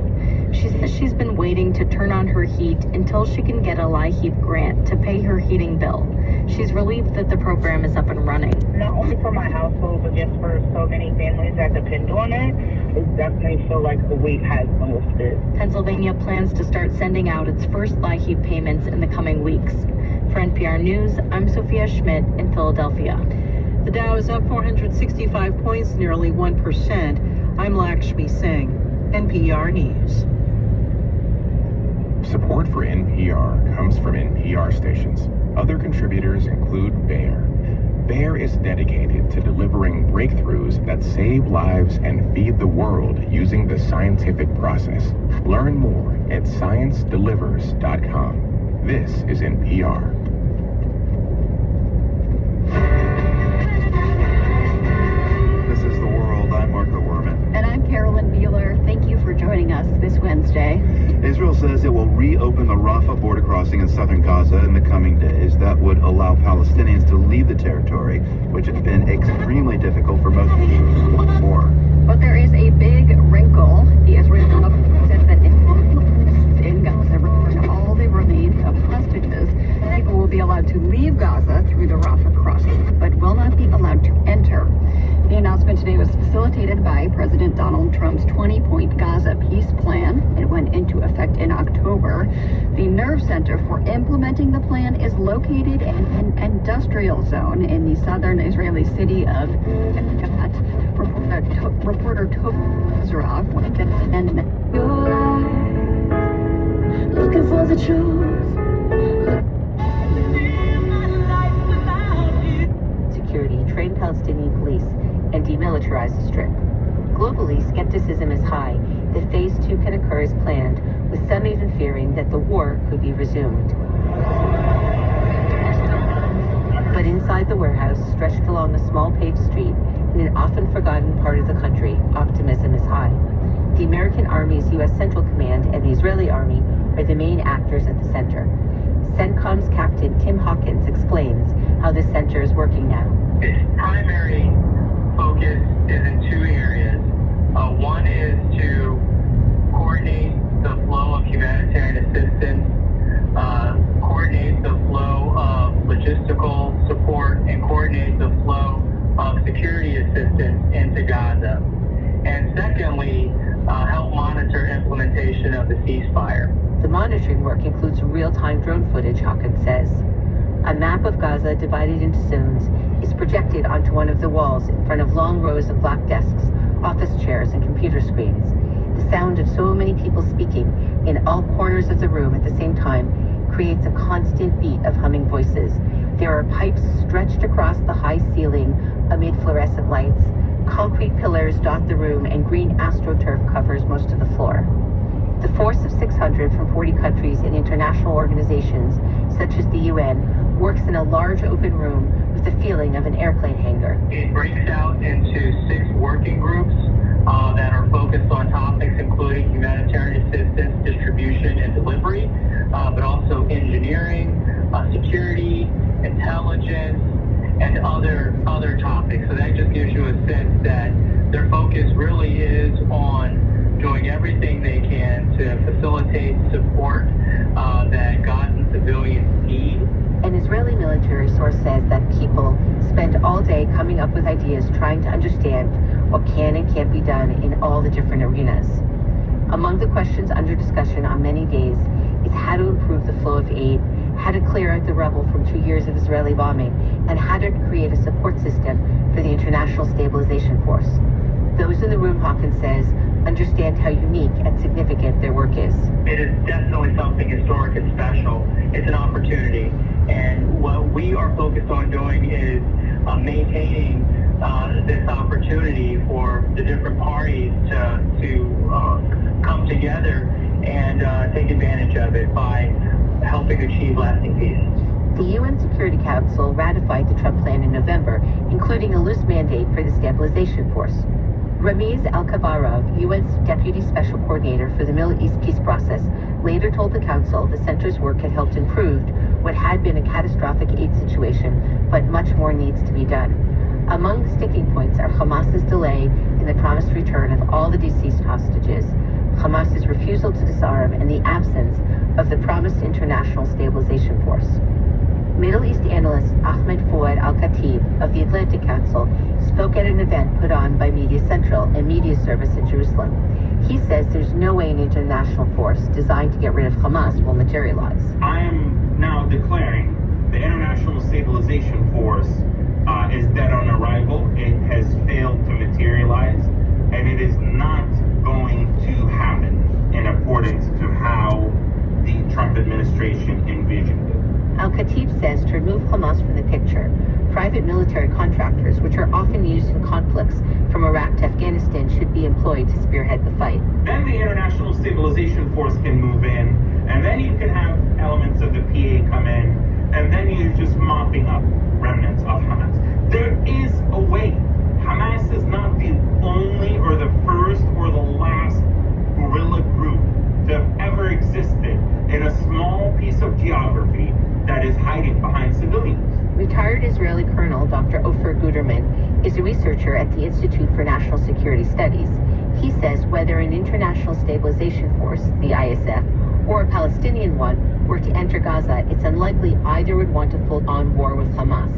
She says she's been waiting to turn on her heat until she can get a LIHEAP grant to pay her heating bill. She's relieved that the program is up and running. Not only for my household, but just for so many families that depend on it, it definitely feel like the weight has been lifted. Pennsylvania plans to start sending out its first LIHEAP payments in the coming weeks. For NPR News, I'm Sophia Schmidt in Philadelphia. The Dow is up 465 points, nearly 1%. I'm Lakshmi Singh, NPR News. Support for NPR comes from NPR stations. Other contributors include Bayer. Bayer is dedicated to delivering breakthroughs that save lives and feed the world using the scientific process. Learn more at sciencedelivers.com. This is NPR. This is The World. I'm Marco Werman. And I'm Carolyn Beeler. Thank you for joining us this Wednesday. Israel says it will reopen the Rafah border crossing in southern Gaza in the coming days. That would allow Palestinians to leave the territory, which has been extremely difficult for most people before. But there is a big wrinkle. The Israeli government says that in Gaza return all the remains of hostages. People will be allowed to leave Gaza through the Rafah crossing, but will not be allowed to enter. The announcement announcement today was facilitated by President Donald Trump's 20-point Gaza peace plan. It went into effect in October. The nerve center for implementing the plan is located in an industrial zone in the southern Israeli city of Gat. Reporter Tov Zerav and Looking for the truth. Security, train Palestinian police, and demilitarize the Strip. Globally, skepticism is high that Phase 2 can occur as planned, with some even fearing that the war could be resumed. But inside the warehouse, stretched along a small paved street in an often forgotten part of the country, optimism is high. The American Army's U.S. Central Command and the Israeli Army are the main actors at the center. CENTCOM's Captain Tim Hawkins explains how the center is working now. Its primary focus is in two areas. One is to coordinate the flow of humanitarian assistance, coordinate the flow of logistical support, and coordinate the flow of security assistance into Gaza. And secondly, help monitor implementation of the ceasefire. The monitoring work includes real-time drone footage, Hawkins says. A map of Gaza divided into zones is projected onto one of the walls in front of long rows of black desks, office chairs, and computer screens. The sound of so many people speaking in all corners of the room at the same time creates a constant beat of humming voices. There are pipes stretched across the high ceiling amid fluorescent lights. Concrete pillars dot the room, and green astroturf covers most of the floor. The force of 600 from 40 countries and international organizations, such as the UN, works in a large open room with the feeling of an airplane hangar. It breaks out into 6 working groups that are focused on topics including humanitarian assistance, distribution, and delivery, but also engineering, security, intelligence, and other topics. So that just gives you a sense that their focus really is on doing everything they can to facilitate support that Gazan civilians need. An Israeli military source says that people spend all day coming up with ideas trying to understand what can and can't be done in all the different arenas. Among the questions under discussion on many days is how to improve the flow of aid, how to clear out the rubble from 2 years of Israeli bombing, and how to create a support system for the International Stabilization Force. Those in the room, Hawkins says, understand how unique and significant their work is. It is definitely something historic and special. It's an opportunity. And what we are focused on doing is maintaining this opportunity for the different parties to come together and take advantage of it by helping achieve lasting peace. The UN Security Council ratified the Trump plan in November, including a loose mandate for the stabilization force. Ramiz Al-Kabarov, UN's Deputy Special Coordinator for the Middle East peace process, later told the Council the center's work had helped improve what had been a catastrophic aid situation, but much more needs to be done. Among the sticking points are Hamas's delay in the promised return of all the deceased hostages, Hamas's refusal to disarm, and the absence of the promised international stabilization force. Middle East analyst Ahmed Fouad Al-Khatib of the Atlantic Council spoke at an event put on by Media Central and Media Service in Jerusalem. He says there's no way an international force designed to get rid of Hamas will materialize. I am now declaring the International Stabilization Force is dead on arrival. It has failed to materialize, and it is not going to happen in accordance to how the Trump administration envisioned it. Al-Khatib says to remove Hamas from the picture, private military contractors, which are often used in conflicts from Iraq to Afghanistan, should be employed to spearhead the fight. Then the International Stabilization Force can move in, and then you can have elements of the PA come in, and then you're just mopping up remnants of Hamas. There is a way. Hamas is not the only or the first or the last guerrilla group to have ever existed in a small piece of geography that is hiding behind civilians. Retired Israeli Colonel Dr. Ofer Guterman is a researcher at the Institute for National Security Studies. He says whether an international stabilization force, the ISF, or a Palestinian one were to enter Gaza, it's unlikely either would want a full-on war with Hamas.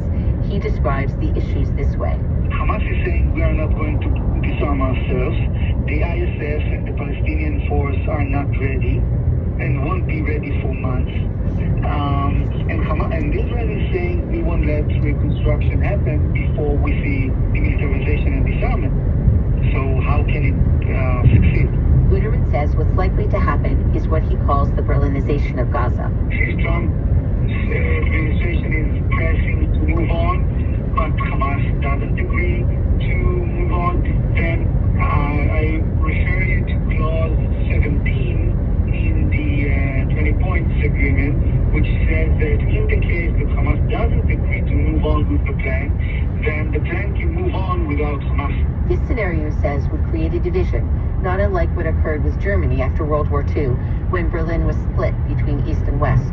He describes the issues this way. Hamas is saying we are not going to disarm ourselves. The ISF and the Palestinian force are not ready and won't be ready for months. And Israel is saying we won't let reconstruction happen before we see demilitarization and disarmament. So how can it succeed? Guterman says what's likely to happen is what he calls the Berlinization of Gaza. Trump administration is pressing to move on, but Hamas doesn't agree to move on. Then I refer you to clause 17 in the 20 points agreement, which says that in the case that Hamas doesn't agree to move on with the plan, then the plan can move on without Hamas. This scenario says would create a division, not unlike what occurred with Germany after World War II, when Berlin was split between East and West.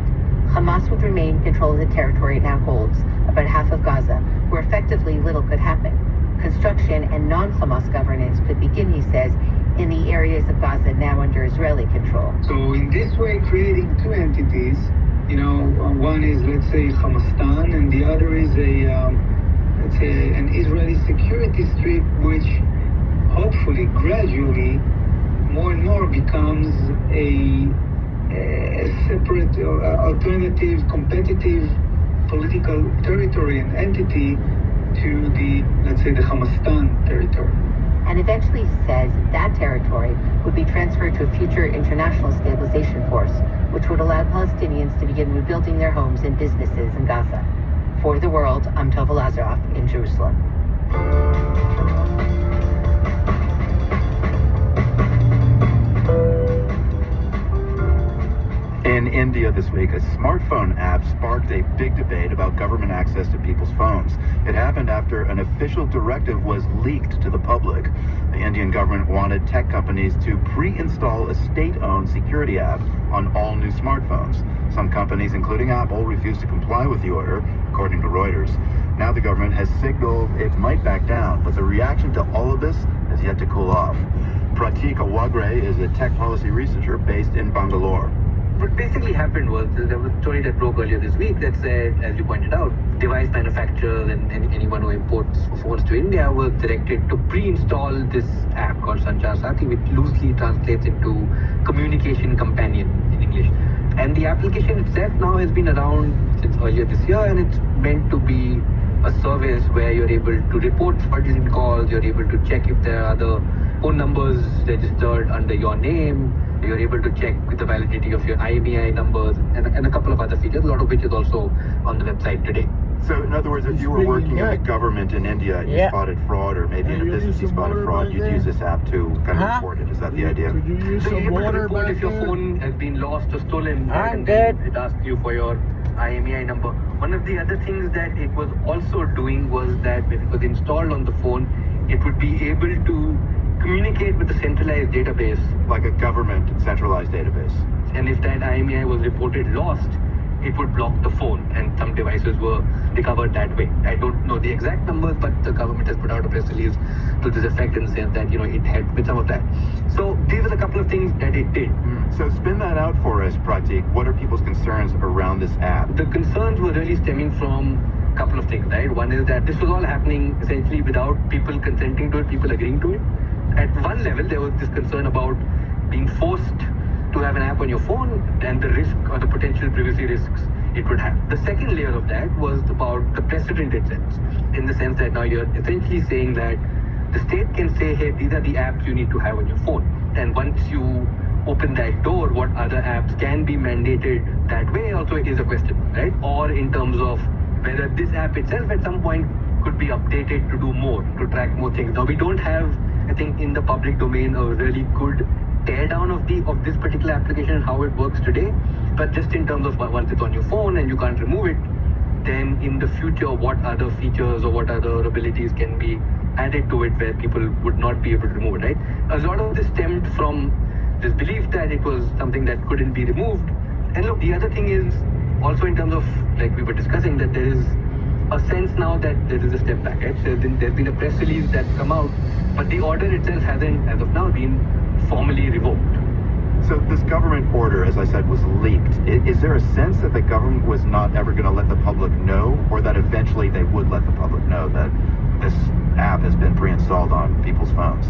Hamas would remain in control of the territory it now holds, about half of Gaza, where effectively little could happen. Construction and non-Hamas governance could begin, he says, in the areas of Gaza now under Israeli control. So in this way, creating two entities, one is, let's say, Hamastan, and the other is an Israeli security strip, which hopefully, gradually, more and more becomes a separate, alternative, competitive political territory and entity to the, let's say, the Hamastan territory. And eventually, he says, that territory would be transferred to a future international stabilization force, which would allow Palestinians to begin rebuilding their homes and businesses in Gaza. For the World, I'm Tova Lazaroff in Jerusalem. In India this week, a smartphone app sparked a big debate about government access to people's phones. It happened after an official directive was leaked to the public. The Indian government wanted tech companies to pre-install a state-owned security app on all new smartphones. Some companies, including Apple, refused to comply with the order, according to Reuters. Now the government has signaled it might back down, but the reaction to all of this has yet to cool off. Pratik Awagre is a tech policy researcher based in Bangalore. What basically happened was there was a story that broke earlier this week that said, as you pointed out, device manufacturers and anyone who imports phones to India was directed to pre-install this app called Sanchar Sathi, which loosely translates into communication companion in English. And the application itself now has been around since earlier this year, and it's meant to be a service where you're able to report fraudulent calls, you're able to check if there are other phone numbers registered under your name, you're able to check with the validity of your IMEI numbers and a couple of other features, a lot of which is also on the website today. So, in other words, if you were working in the government in India and you spotted fraud, or maybe in a business you spotted fraud, you'd use this app to kind of report it. Is that the idea? So you're able to report if your phone has been lost or stolen. I'm good. It asks you for your IMEI number. One of the other things that it was also doing was that when it was installed on the phone, it would be able to communicate with a centralized database. Like a government centralized database. And if that IMEI was reported lost, it would block the phone, and some devices were recovered that way. I don't know the exact numbers, but the government has put out a press release to this effect and said that, it helped with some of that. So these are a couple of things that it did. So spin that out for us, Pratik. What are people's concerns around this app? The concerns were really stemming from a couple of things, right? One is that this was all happening essentially without people consenting to it, people agreeing to it. At one level, there was this concern about being forced to have an app on your phone and the risk or the potential privacy risks it would have. The second layer of that was about the precedent it sets, in the sense that now you're essentially saying that the state can say, hey, these are the apps you need to have on your phone. And once you open that door, what other apps can be mandated that way also is a question, right? Or in terms of whether this app itself at some point could be updated to do more, to track more things. Now, we don't have, I think, in the public domain a really good teardown of this particular application and how it works today, but just in terms of once it's on your phone and you can't remove it, then in the future what other features or what other abilities can be added to it where people would not be able to remove it, right? A lot of this stemmed from this belief that it was something that couldn't be removed. And look, the other thing is also in terms of, like we were discussing, that there is a sense now that there is a step back, right? So there's been a press release that's come out, but the order itself hasn't, as of now, been formally revoked. So this government order, as I said, was leaked. Is there a sense that the government was not ever going to let the public know, or that eventually they would let the public know that this app has been pre-installed on people's phones?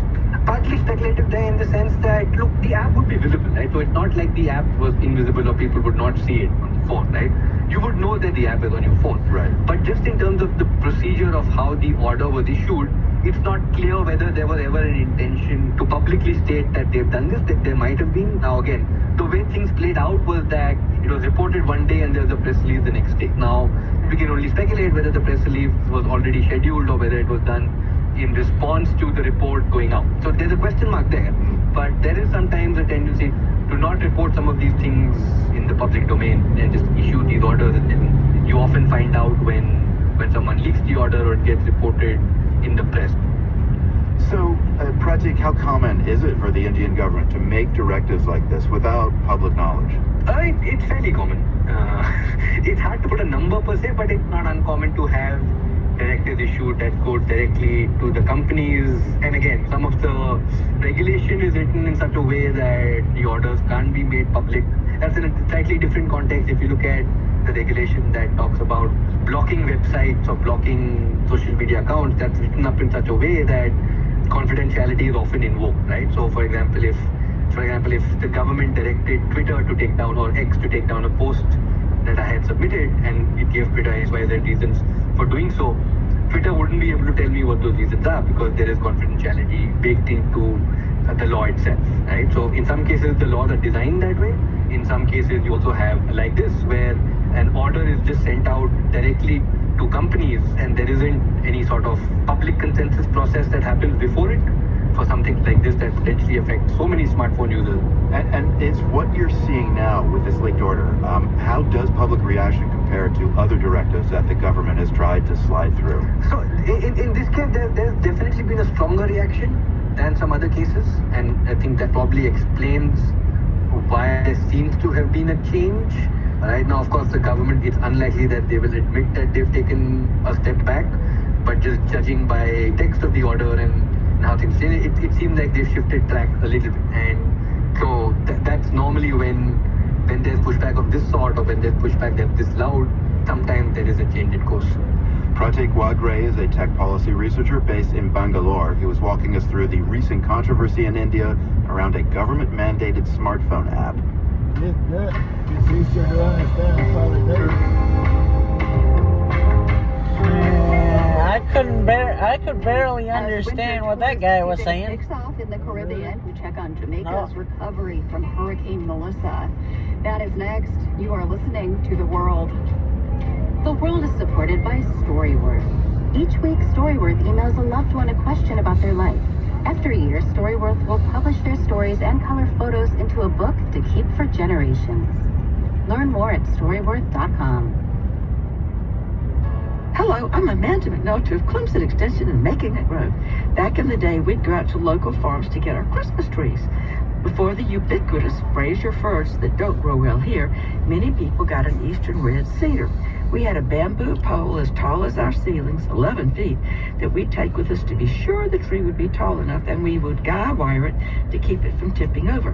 Partly speculative there in the sense that, look, the app would be visible, right? So it's not like the app was invisible or people would not see it on the phone, right? You would know that the app is on your phone. Right. But just in terms of the procedure of how the order was issued, it's not clear whether there was ever an intention to publicly state that they've done this, that there might have been. Now again, the way things played out was that it was reported one day and there's a press release the next day. Now, we can only speculate whether the press release was already scheduled or whether it was done in response to the report going out. So there's a question mark there. But there is sometimes a tendency to not report some of these things in the public domain and just issue these orders, and then you often find out when someone leaks the order or it gets reported in the press. So, Pratik, how common is it for the Indian government to make directives like this without public knowledge? It's fairly common. It's hard to put a number per se, but it's not uncommon to have directives issued that go directly to the companies. And again, some of the regulation is written in such a way that the orders can't be made public. That's in a slightly different context. If you look at the regulation that talks about blocking websites or blocking social media accounts, that's written up in such a way that confidentiality is often invoked, right? So for example, if the government directed Twitter to take down, or X to take down a post that I had submitted, and it gave Twitter XYZ reasons for doing so, Twitter wouldn't be able to tell me what those reasons are because there is confidentiality baked into the law itself, right? So in some cases the laws are designed that way. In some cases you also have like this, where an order is just sent out directly to companies and there isn't any sort of public consensus process that happens before it for something like this that potentially affects so many smartphone users. And it's what you're seeing now with this leaked order. How does public reaction compare to other directives that the government has tried to slide through? So in this case, there's definitely been a stronger reaction than some other cases, and I think that probably explains why there seems to have been a change. Right now, of course, the government, it's unlikely that they will admit that they've taken a step back, but just judging by text of the order and how things change, it seems like they've shifted track a little bit. And so that's normally when there's pushback of this sort, or when there's pushback that's this loud, sometimes there is a change in course. Pratik Wagre is a tech policy researcher based in Bangalore. He was walking us through the recent controversy in India around a government-mandated smartphone app. It's easier to understand I could barely understand what that guy was saying. Kicks off in the Caribbean. We check on Jamaica's recovery from Hurricane Melissa. That is next. You are listening to The World. The World is supported by Storyworth. Each week, Storyworth emails a loved one a question about their life. After a year, Storyworth will publish their stories and color photos into a book to keep for generations. Learn more at storyworth.com. Hello, I'm Amanda McNulty of Clemson Extension and Making It Grow. Back in the day, we'd go out to local farms to get our Christmas trees. Before the ubiquitous Fraser firs that don't grow well here, many people got an eastern red cedar. We had a bamboo pole as tall as our ceilings, 11 feet, that we'd take with us to be sure the tree would be tall enough, and we would guy wire it to keep it from tipping over.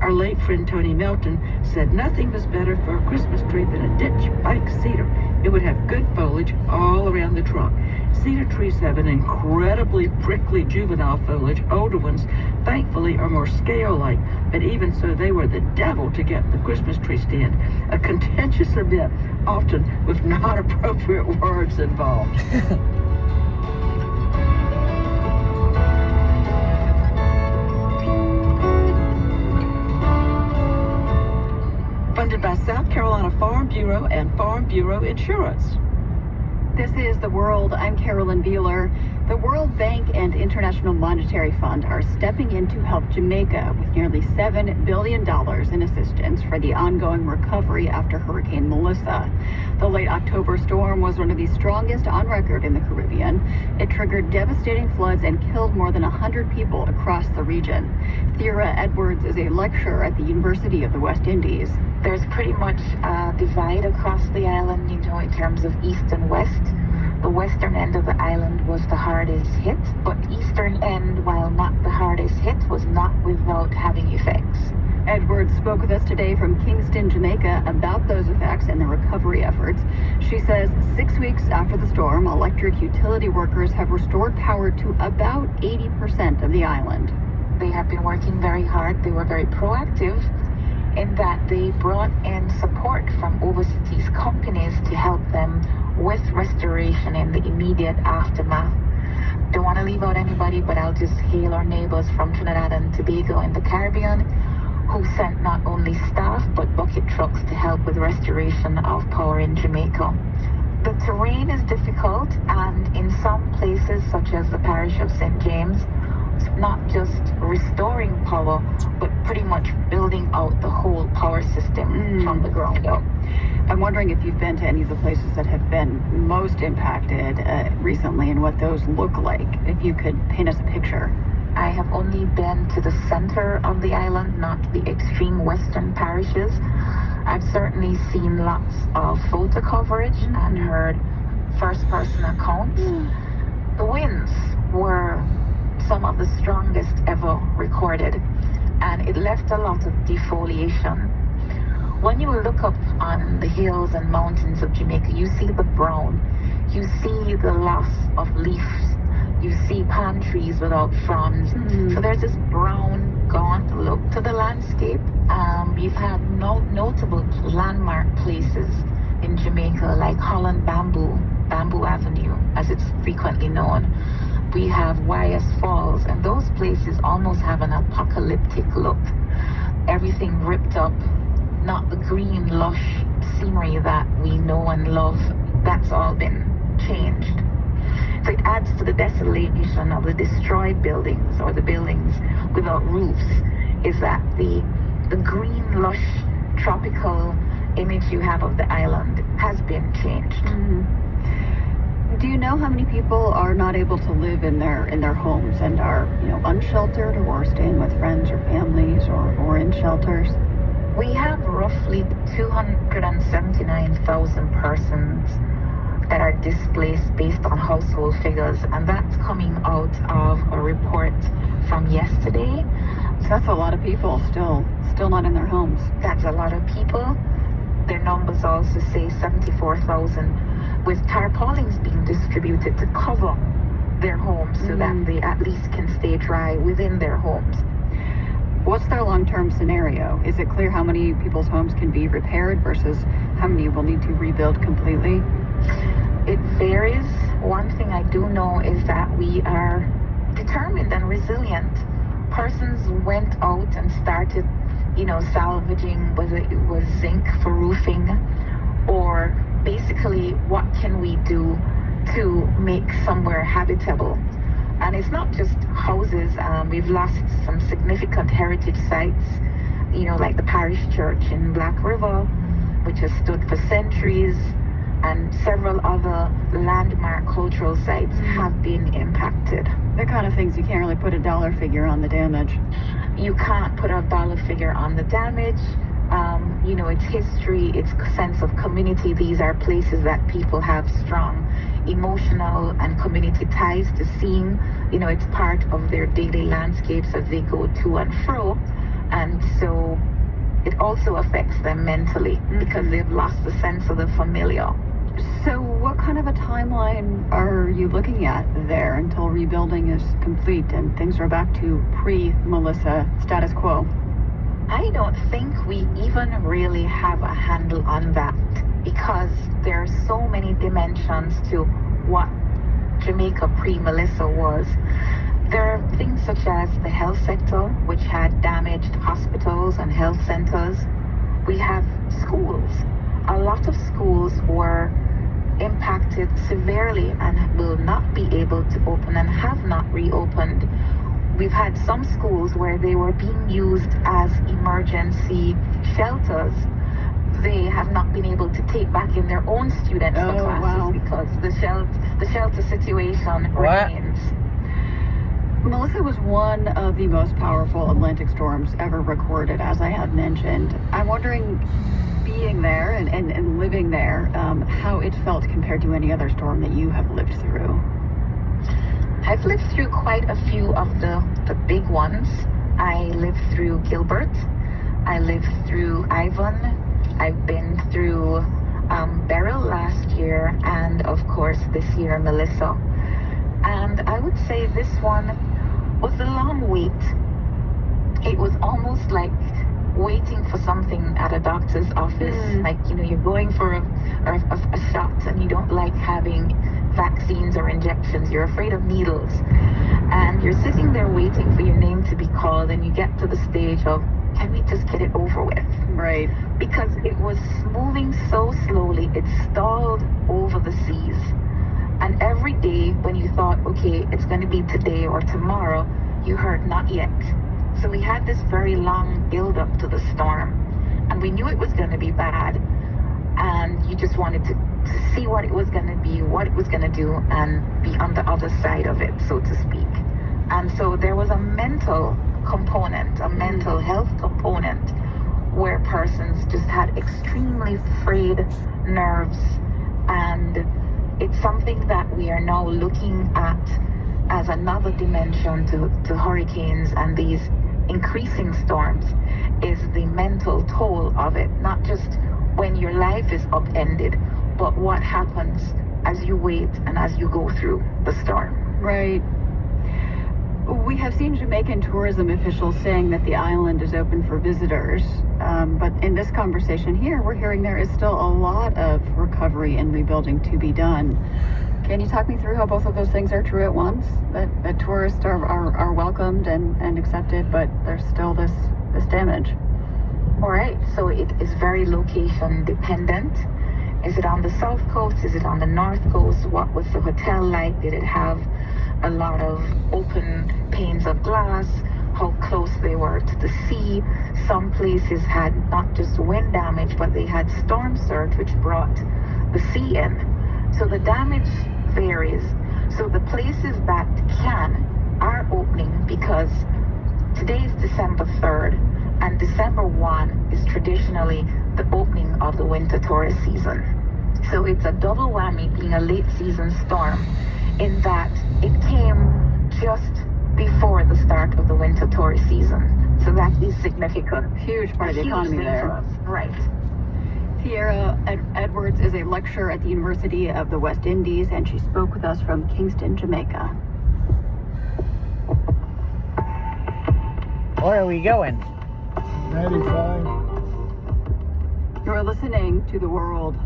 Our late friend Tony Melton said nothing was better for a Christmas tree than a ditch bank cedar. It would have good foliage all around the trunk. Cedar trees have an incredibly prickly juvenile foliage. Older ones, thankfully, are more scale-like, but even so, they were the devil to get the Christmas tree stand. A contentious event, often with not appropriate words involved. Funded by South Carolina Farm Bureau and Farm Bureau Insurance. This is The World. I'm Carolyn Beeler. The World Bank and International Monetary Fund are stepping in to help Jamaica with nearly $7 billion in assistance for the ongoing recovery after Hurricane Melissa. The late October storm was one of the strongest on record in the Caribbean. It triggered devastating floods and killed more than 100 people across the region. Thera Edwards is a lecturer at the University of the West Indies. There's pretty much a divide across the island, in terms of east and west. The western end of the island was the hardest hit, but the eastern end, while not the hardest hit, was not without having effects. Edwards spoke with us today from Kingston, Jamaica about those effects and the recovery efforts. She says 6 weeks after the storm, electric utility workers have restored power to about 80% of the island. They have been working very hard. They were very proactive in that they brought in support from overseas companies to help them with restoration in the immediate aftermath. Don't want to leave out anybody, but I'll just hail our neighbors from Trinidad and Tobago in the Caribbean who sent not only staff but bucket trucks to help with restoration of power in Jamaica. The terrain is difficult, and in some places, such as the parish of St. James, it's not just restoring power, but pretty much building out the whole power system from the ground up. I'm wondering if you've been to any of the places that have been most impacted recently and what those look like, if you could paint us a picture. I have only been to the center of the island, not the extreme western parishes. I've certainly seen lots of photo coverage and heard first-person accounts. The winds were some of the strongest ever recorded, and it left a lot of defoliation. When you look up on the hills and mountains of Jamaica, you see the brown, you see the loss of leaves, you see palm trees without fronds. So there's this brown, gaunt look to the landscape. We've had notable landmark places in Jamaica like Holland Bamboo Avenue, as it's frequently known. We have Wyas Falls, and those places almost have an apocalyptic look. Everything ripped up, not the green, lush scenery that we know and love. That's all been changed. So it adds to the desolation of the destroyed buildings, or the buildings without roofs, is that the green, lush, tropical image you have of the island has been changed. Do you know how many people are not able to live in their homes and are, unsheltered or staying with friends or families or in shelters? We have roughly 279,000 persons that are displaced based on household figures, and that's coming out of a report from yesterday. So that's a lot of people still not in their homes. That's a lot of people. Their numbers also say 74,000, with tarpaulins being distributed to cover their homes so that they at least can stay dry within their homes. What's their long-term scenario? Is it clear how many people's homes can be repaired versus how many will need to rebuild completely? It varies. One thing I do know is that we are determined and resilient. Persons went out and started, salvaging, whether it was zinc for roofing, or basically what can we do to make somewhere habitable. And it's not just houses. We've lost some significant heritage sites, like the parish church in Black River, which has stood for centuries, and several other landmark cultural sites have been impacted. The kind of things you can't really put a dollar figure on the damage. You can't put a dollar figure on the damage. It's history, it's sense of community. These are places that people have strong emotional and community ties to seeing. It's part of their daily landscapes as they go to and fro. And so it also affects them mentally because they've lost the sense of the familiar. So what kind of a timeline are you looking at there until rebuilding is complete and things are back to pre-Melissa status quo? I don't think we even really have a handle on that, because there are so many dimensions to what Jamaica pre-Melissa was. There are things such as the health sector, which had damaged hospitals and health centers. We have schools. A lot of schools were impacted severely and will not be able to open and have not reopened. We've had some schools where they were being used as emergency shelters. They have not been able to take back in their own students for classes because the shelter situation remains. Melissa was one of the most powerful Atlantic storms ever recorded, as I have mentioned. I'm wondering, being there and living there, how it felt compared to any other storm that you have lived through. I've lived through quite a few of the big ones. I lived through Gilbert, I lived through Ivan. I've been through Beryl last year, and of course this year Melissa. And I would say this one was a long wait. It was almost like waiting for something at a doctor's office. Like, you know, you're going for a shot and you don't like having vaccines or injections. You're afraid of needles. And you're sitting there waiting for your name to be called, and you get to the stage of, can we just get it over with? Right. Because it was moving so slowly, it stalled over the seas. And every day when you thought, okay, it's going to be today or tomorrow, you heard not yet. So we had this very long build up to the storm, and we knew it was going to be bad, and you just wanted to see what it was going to be, what it was going to do, and be on the other side of it, so to speak. And so there was a mental component, a mental health component, where persons just had extremely frayed nerves, and it's something that we are now looking at as another dimension to hurricanes and these increasing storms, is the mental toll of it, not just when your life is upended, but what happens as you wait and as you go through the storm. Right. We have seen Jamaican tourism officials saying that the island is open for visitors, but in this conversation here, we're hearing there is still a lot of recovery and rebuilding to be done. Can you talk me through how both of those things are true at once? That tourists are welcomed and accepted, but there's still this damage. All right, so it is very location dependent. Is it on the south coast? Is it on the north coast? What was the hotel like? Did it have a lot of open panes of glass? How close they were to the sea? Some places had not just wind damage, but they had storm surge, which brought the sea in. So the damage varies. So the places that are opening, because today is December 3rd, and December 1 is traditionally the opening of the winter tourist season. So it's a double whammy being a late season storm, in that it came just before the start of the winter tourist season. So that is significant. Huge part of the economy there. Right. Tierra Edwards is a lecturer at the University of the West Indies, and she spoke with us from Kingston, Jamaica. Where are we going? 95. You're listening to The World.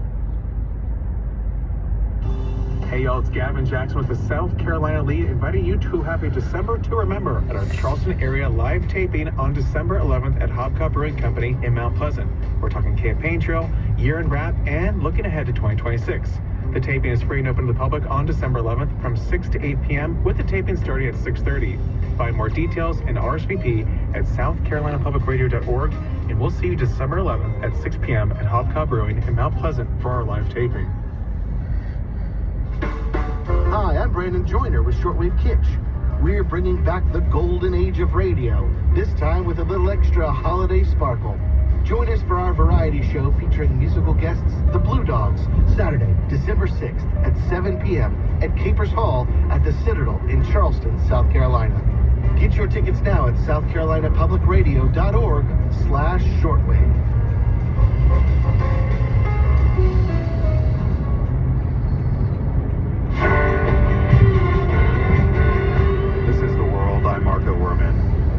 Hey y'all, it's Gavin Jackson with the South Carolina Lead, inviting you to have a December to remember at our Charleston area live taping on December 11th at Hobcob Brewing Company in Mount Pleasant. We're talking campaign trail, year-end wrap, and looking ahead to 2026. The taping is free and open to the public on December 11th from 6 to 8 p.m. with the taping starting at 6:30. Find more details and RSVP at southcarolinapublicradio.org, and we'll see you December 11th at 6 p.m. at Hobcob Brewing in Mount Pleasant for our live taping. Hi, I'm Brandon Joyner with Shortwave Kitsch. We're bringing back the golden age of radio, this time with a little extra holiday sparkle. Join us for our variety show featuring musical guests, the Blue Dogs, Saturday, December 6th at 7 p.m. at Capers Hall at the Citadel in Charleston, South Carolina. Get your tickets now at southcarolinapublicradio.org/shortwave.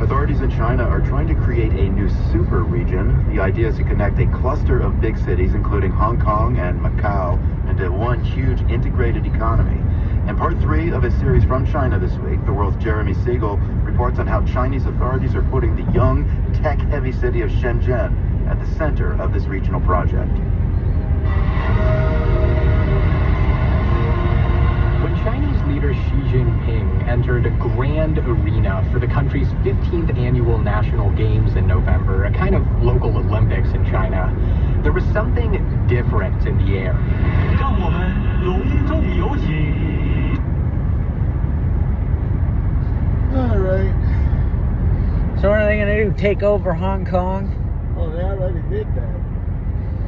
Authorities in China are trying to create a new super region. The idea is to connect a cluster of big cities, including Hong Kong and Macau, into one huge integrated economy. In part 3 of a series from China this week, the world's Jeremy Siegel reports on how Chinese authorities are putting the young, tech-heavy city of Shenzhen at the center of this regional project. When Chinese leader Xi Jinping entered a grand arena for the country's 15th annual National Games in November, a kind of local Olympics in China, there was something different in the air. All right. So what are they going to do, take over Hong Kong? Well, they already did that.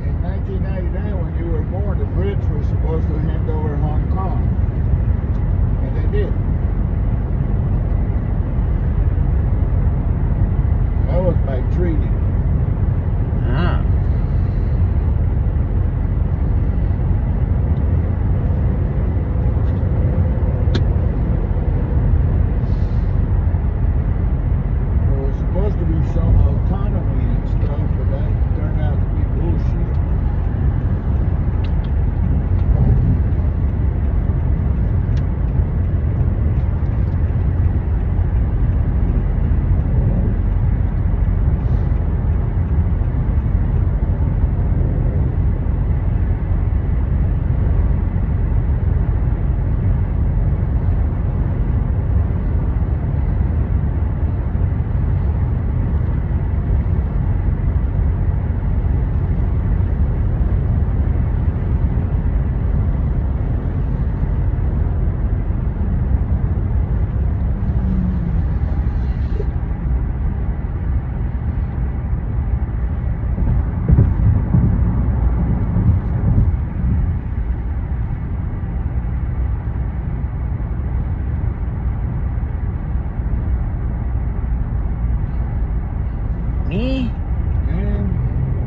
In 1999, when you were born, the Brits were supposed to hand over Hong Kong. And they did. That was by treaty.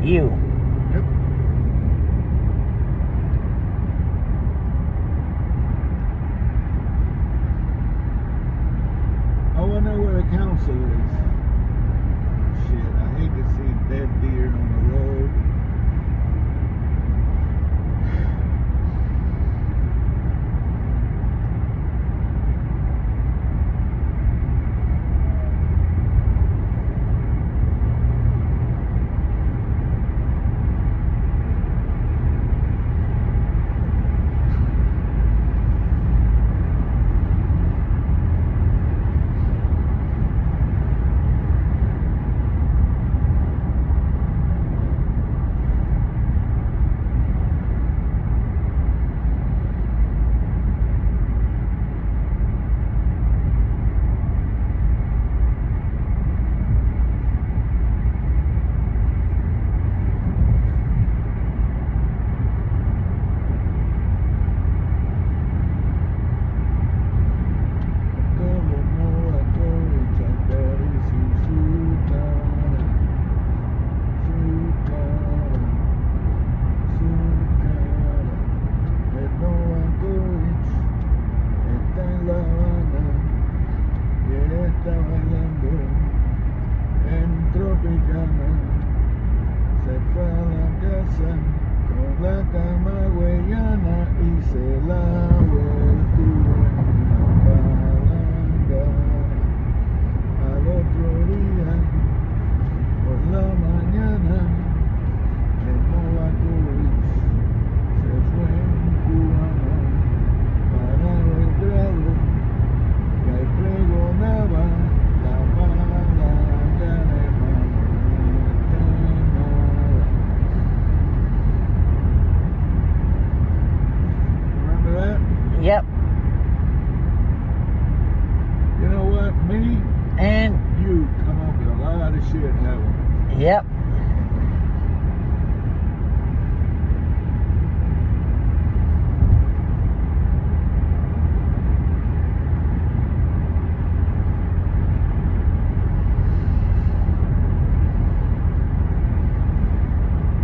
You. Yep. I wonder where the council is. Shit, I hate to see dead deer on the road. Yep. You know what? Me and you come up with a lot of shit, haven't we? Yep.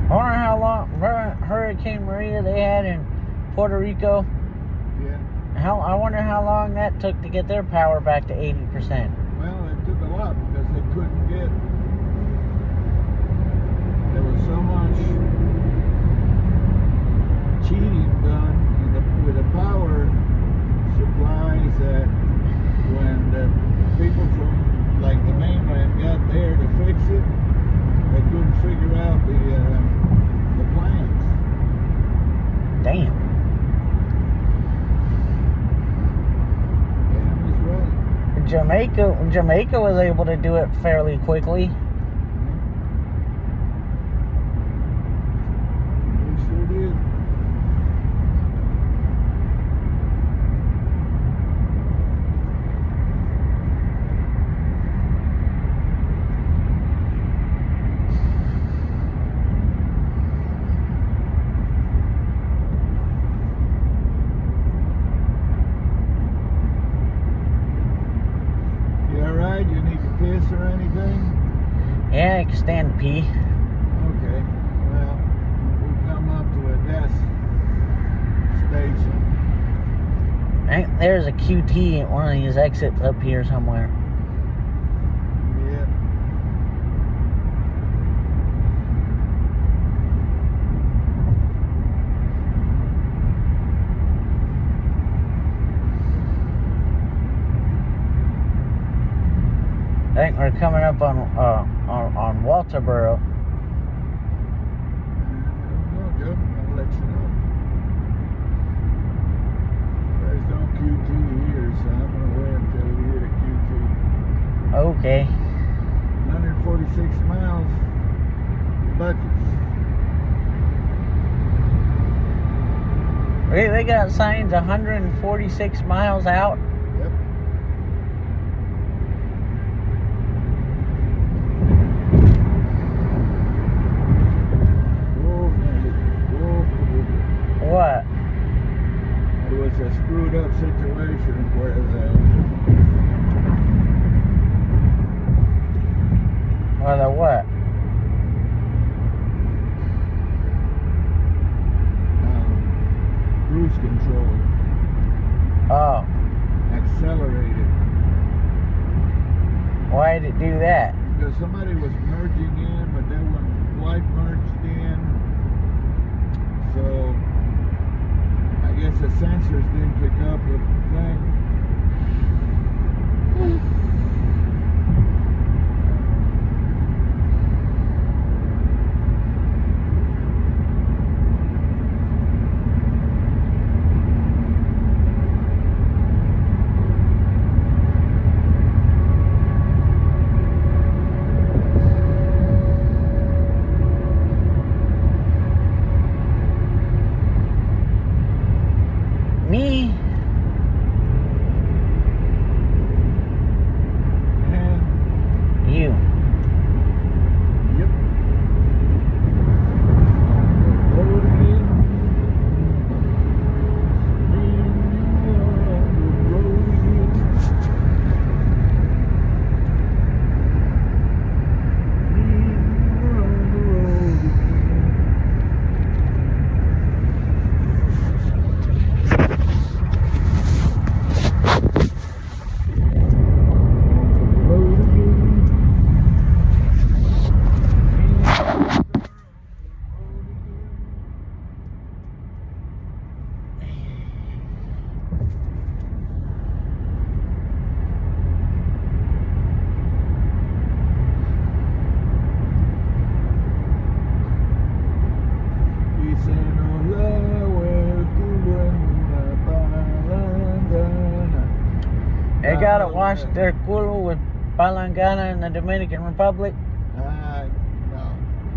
I wonder how long Hurricane Maria they had in Puerto Rico. Yeah. I wonder how long that took to get their power back to 80%. Well, it took a lot because they couldn't get. There was so much cheating done with the power supplies that when the people from like the mainland got there to fix it, they couldn't figure out the plans. Damn. Jamaica was able to do it fairly quickly. They sure did. You need to piss or anything? Yeah, I can stand to pee. Okay. Well, we've come up to a gas station. I think there's a QT at one of these exits up here somewhere. Yeah. I think we're coming up on Walterboro. No, good. I'll let you know. There's no QT here, so I'm going to wait until we hit a QT. Okay. 146 miles. Buckets. Really, they got signs 146 miles out? Yep. What? It was a screwed up situation where the what? cruise control. Oh. Accelerated. Why did it do that? Because somebody was merging in, but they weren't quite merged in. So I guess the sensors didn't pick up the thing. Me? You. Yep. They gotta wash their culo with palangana in the Dominican Republic. No,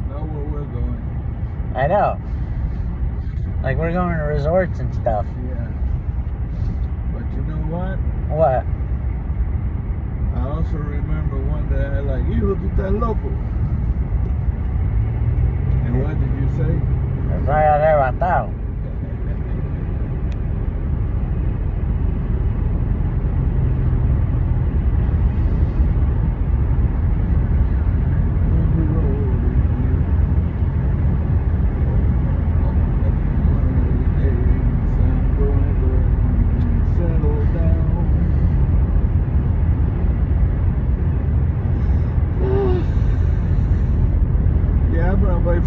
know where we're going. I know. Like we're going to resorts and stuff. Yeah. But you know what? What? I also remember one day I like, hijo, tú estás loco. And what did you say? Estoy arrebatado.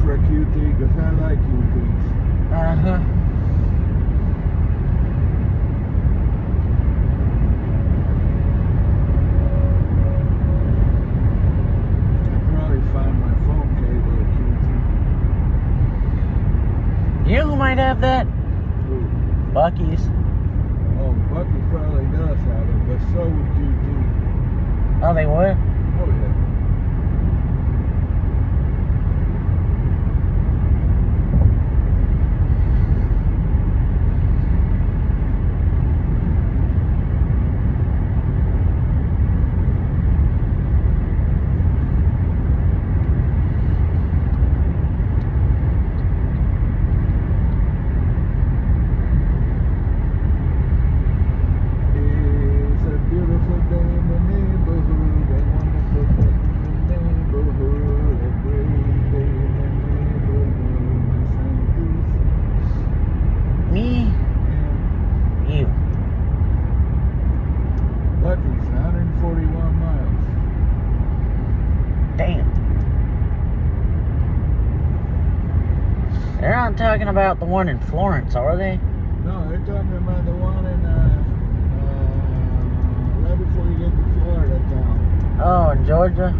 For a QT because I like QTs. Uh-huh. I'll probably find my phone cable at QT. You know who might have that? Who? Buc-ee's. Oh, Buc-ee's probably does have it, but so would QT. Oh, they would? Oh, yeah. Me? You. Buc-ee's 141 miles. Damn. They're not talking about the one in Florence, are they? No, they're talking about the one in, right before you get to Florida town. Oh, in Georgia?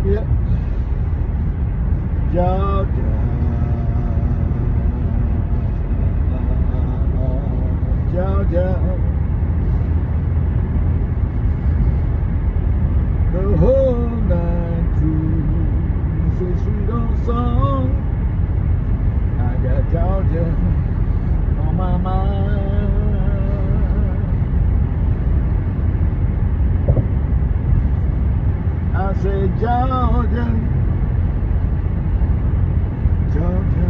Yep. Georgia. Georgia. The whole night through. It's a sweet old song. I got Georgia on my mind. I said Georgia, Georgia.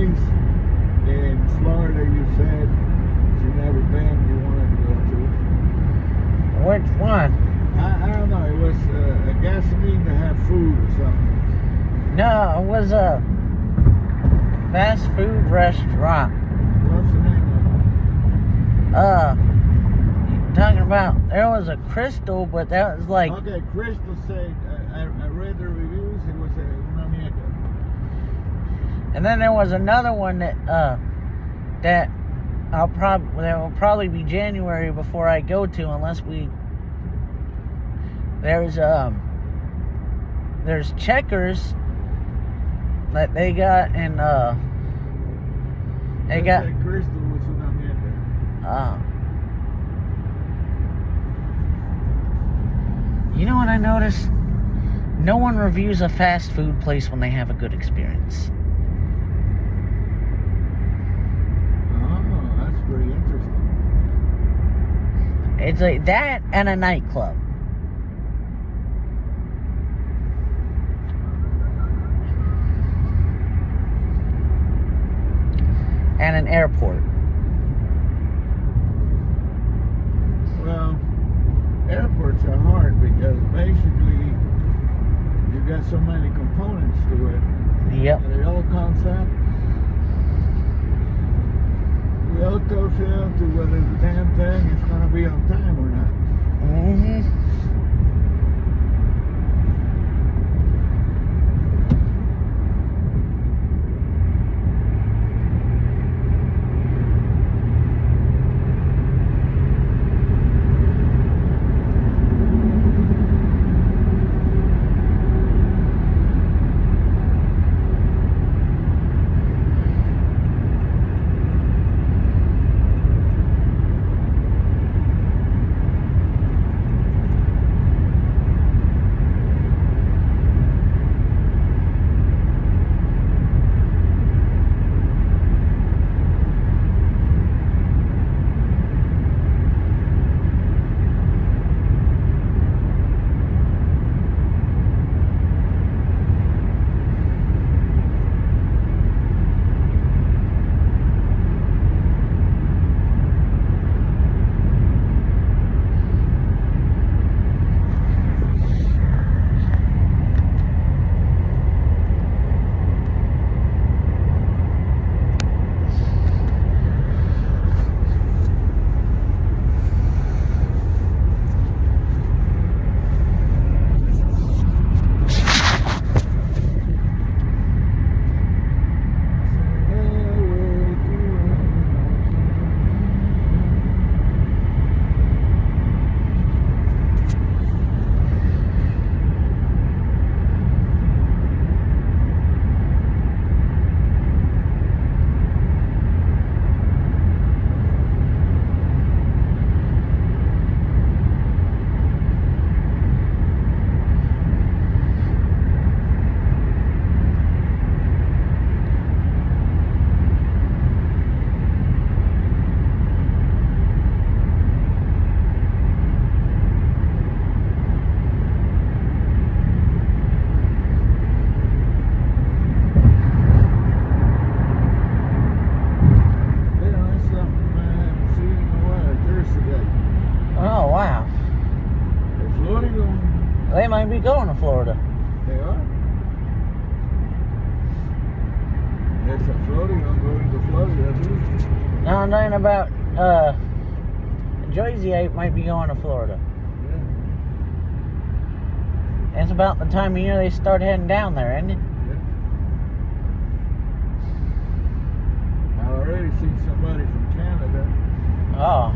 place in Florida you said you never been, you wanted to go to? Which one? I don't know. It was a gasoline to have food or something. No, it was a fast food restaurant. What's the name of it? Talking about, there was a Crystal, but that was like... Okay, Crystal said, I read the reviews, it was una mierda. And then there was another one that that will probably be January before I go to, unless we... There's Checkers that they got, and they got... Crystal was una mierda. You know what I noticed? No one reviews a fast food place when they have a good experience. Oh, that's pretty interesting. It's like that and a nightclub. And an airport. Well, airports are hard because basically you got so many components to it. Yep. And it all comes down to whether the damn thing is going to be on time or not. Mm-hmm. Oh, wow. They're floating. They might be going to Florida. They are. There's a floating on going to Florida, too. No, I'm talking about Jersey might be going to Florida. Yeah. It's about the time of year they start heading down there, isn't it? Yeah. I already seen somebody from Canada. Oh.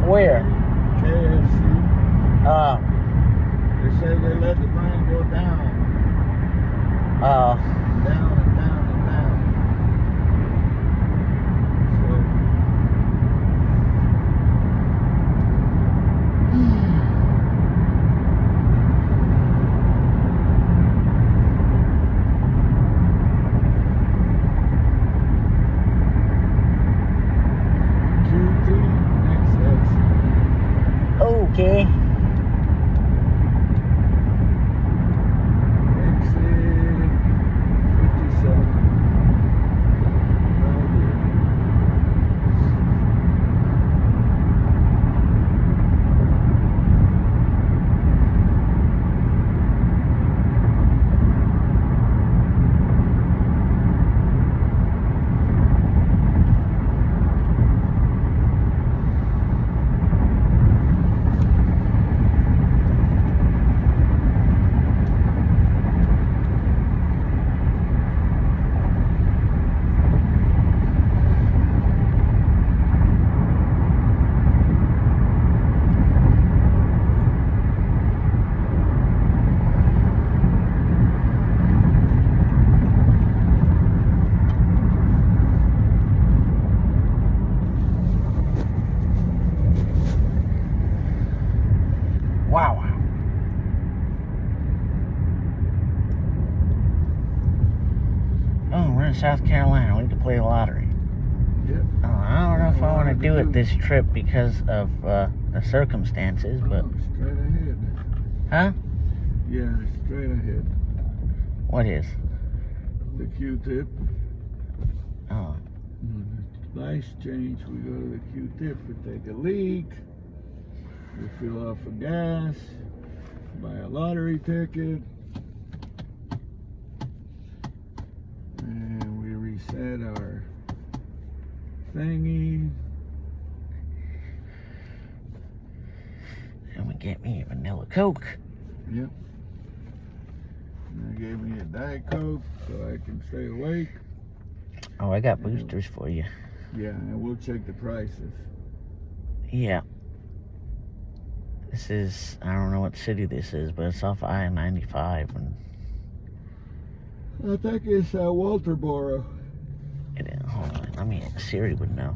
Where? KFC. They say they let the brand go down. Down and down and down. Okay. Exit 57. Wow. Oh, we're in South Carolina. We can play the lottery. Yep. Oh, I don't know if I want to do it this trip because of the circumstances, but... Straight ahead. Huh? Yeah, straight ahead. What is? The Q-tip. Oh. Nice change. We go to the Q-tip. We take a leak. We fill off of gas. Buy a lottery ticket. And we reset our thingy. And we get me a vanilla Coke. Yep. And they gave me a Diet Coke so I can stay awake. Oh, I got boosters for you. Yeah, and we'll check the prices. Yeah. This is, I don't know what city this is, but it's off I-95. And I think it's Walterboro. hold on, I mean, Siri would know.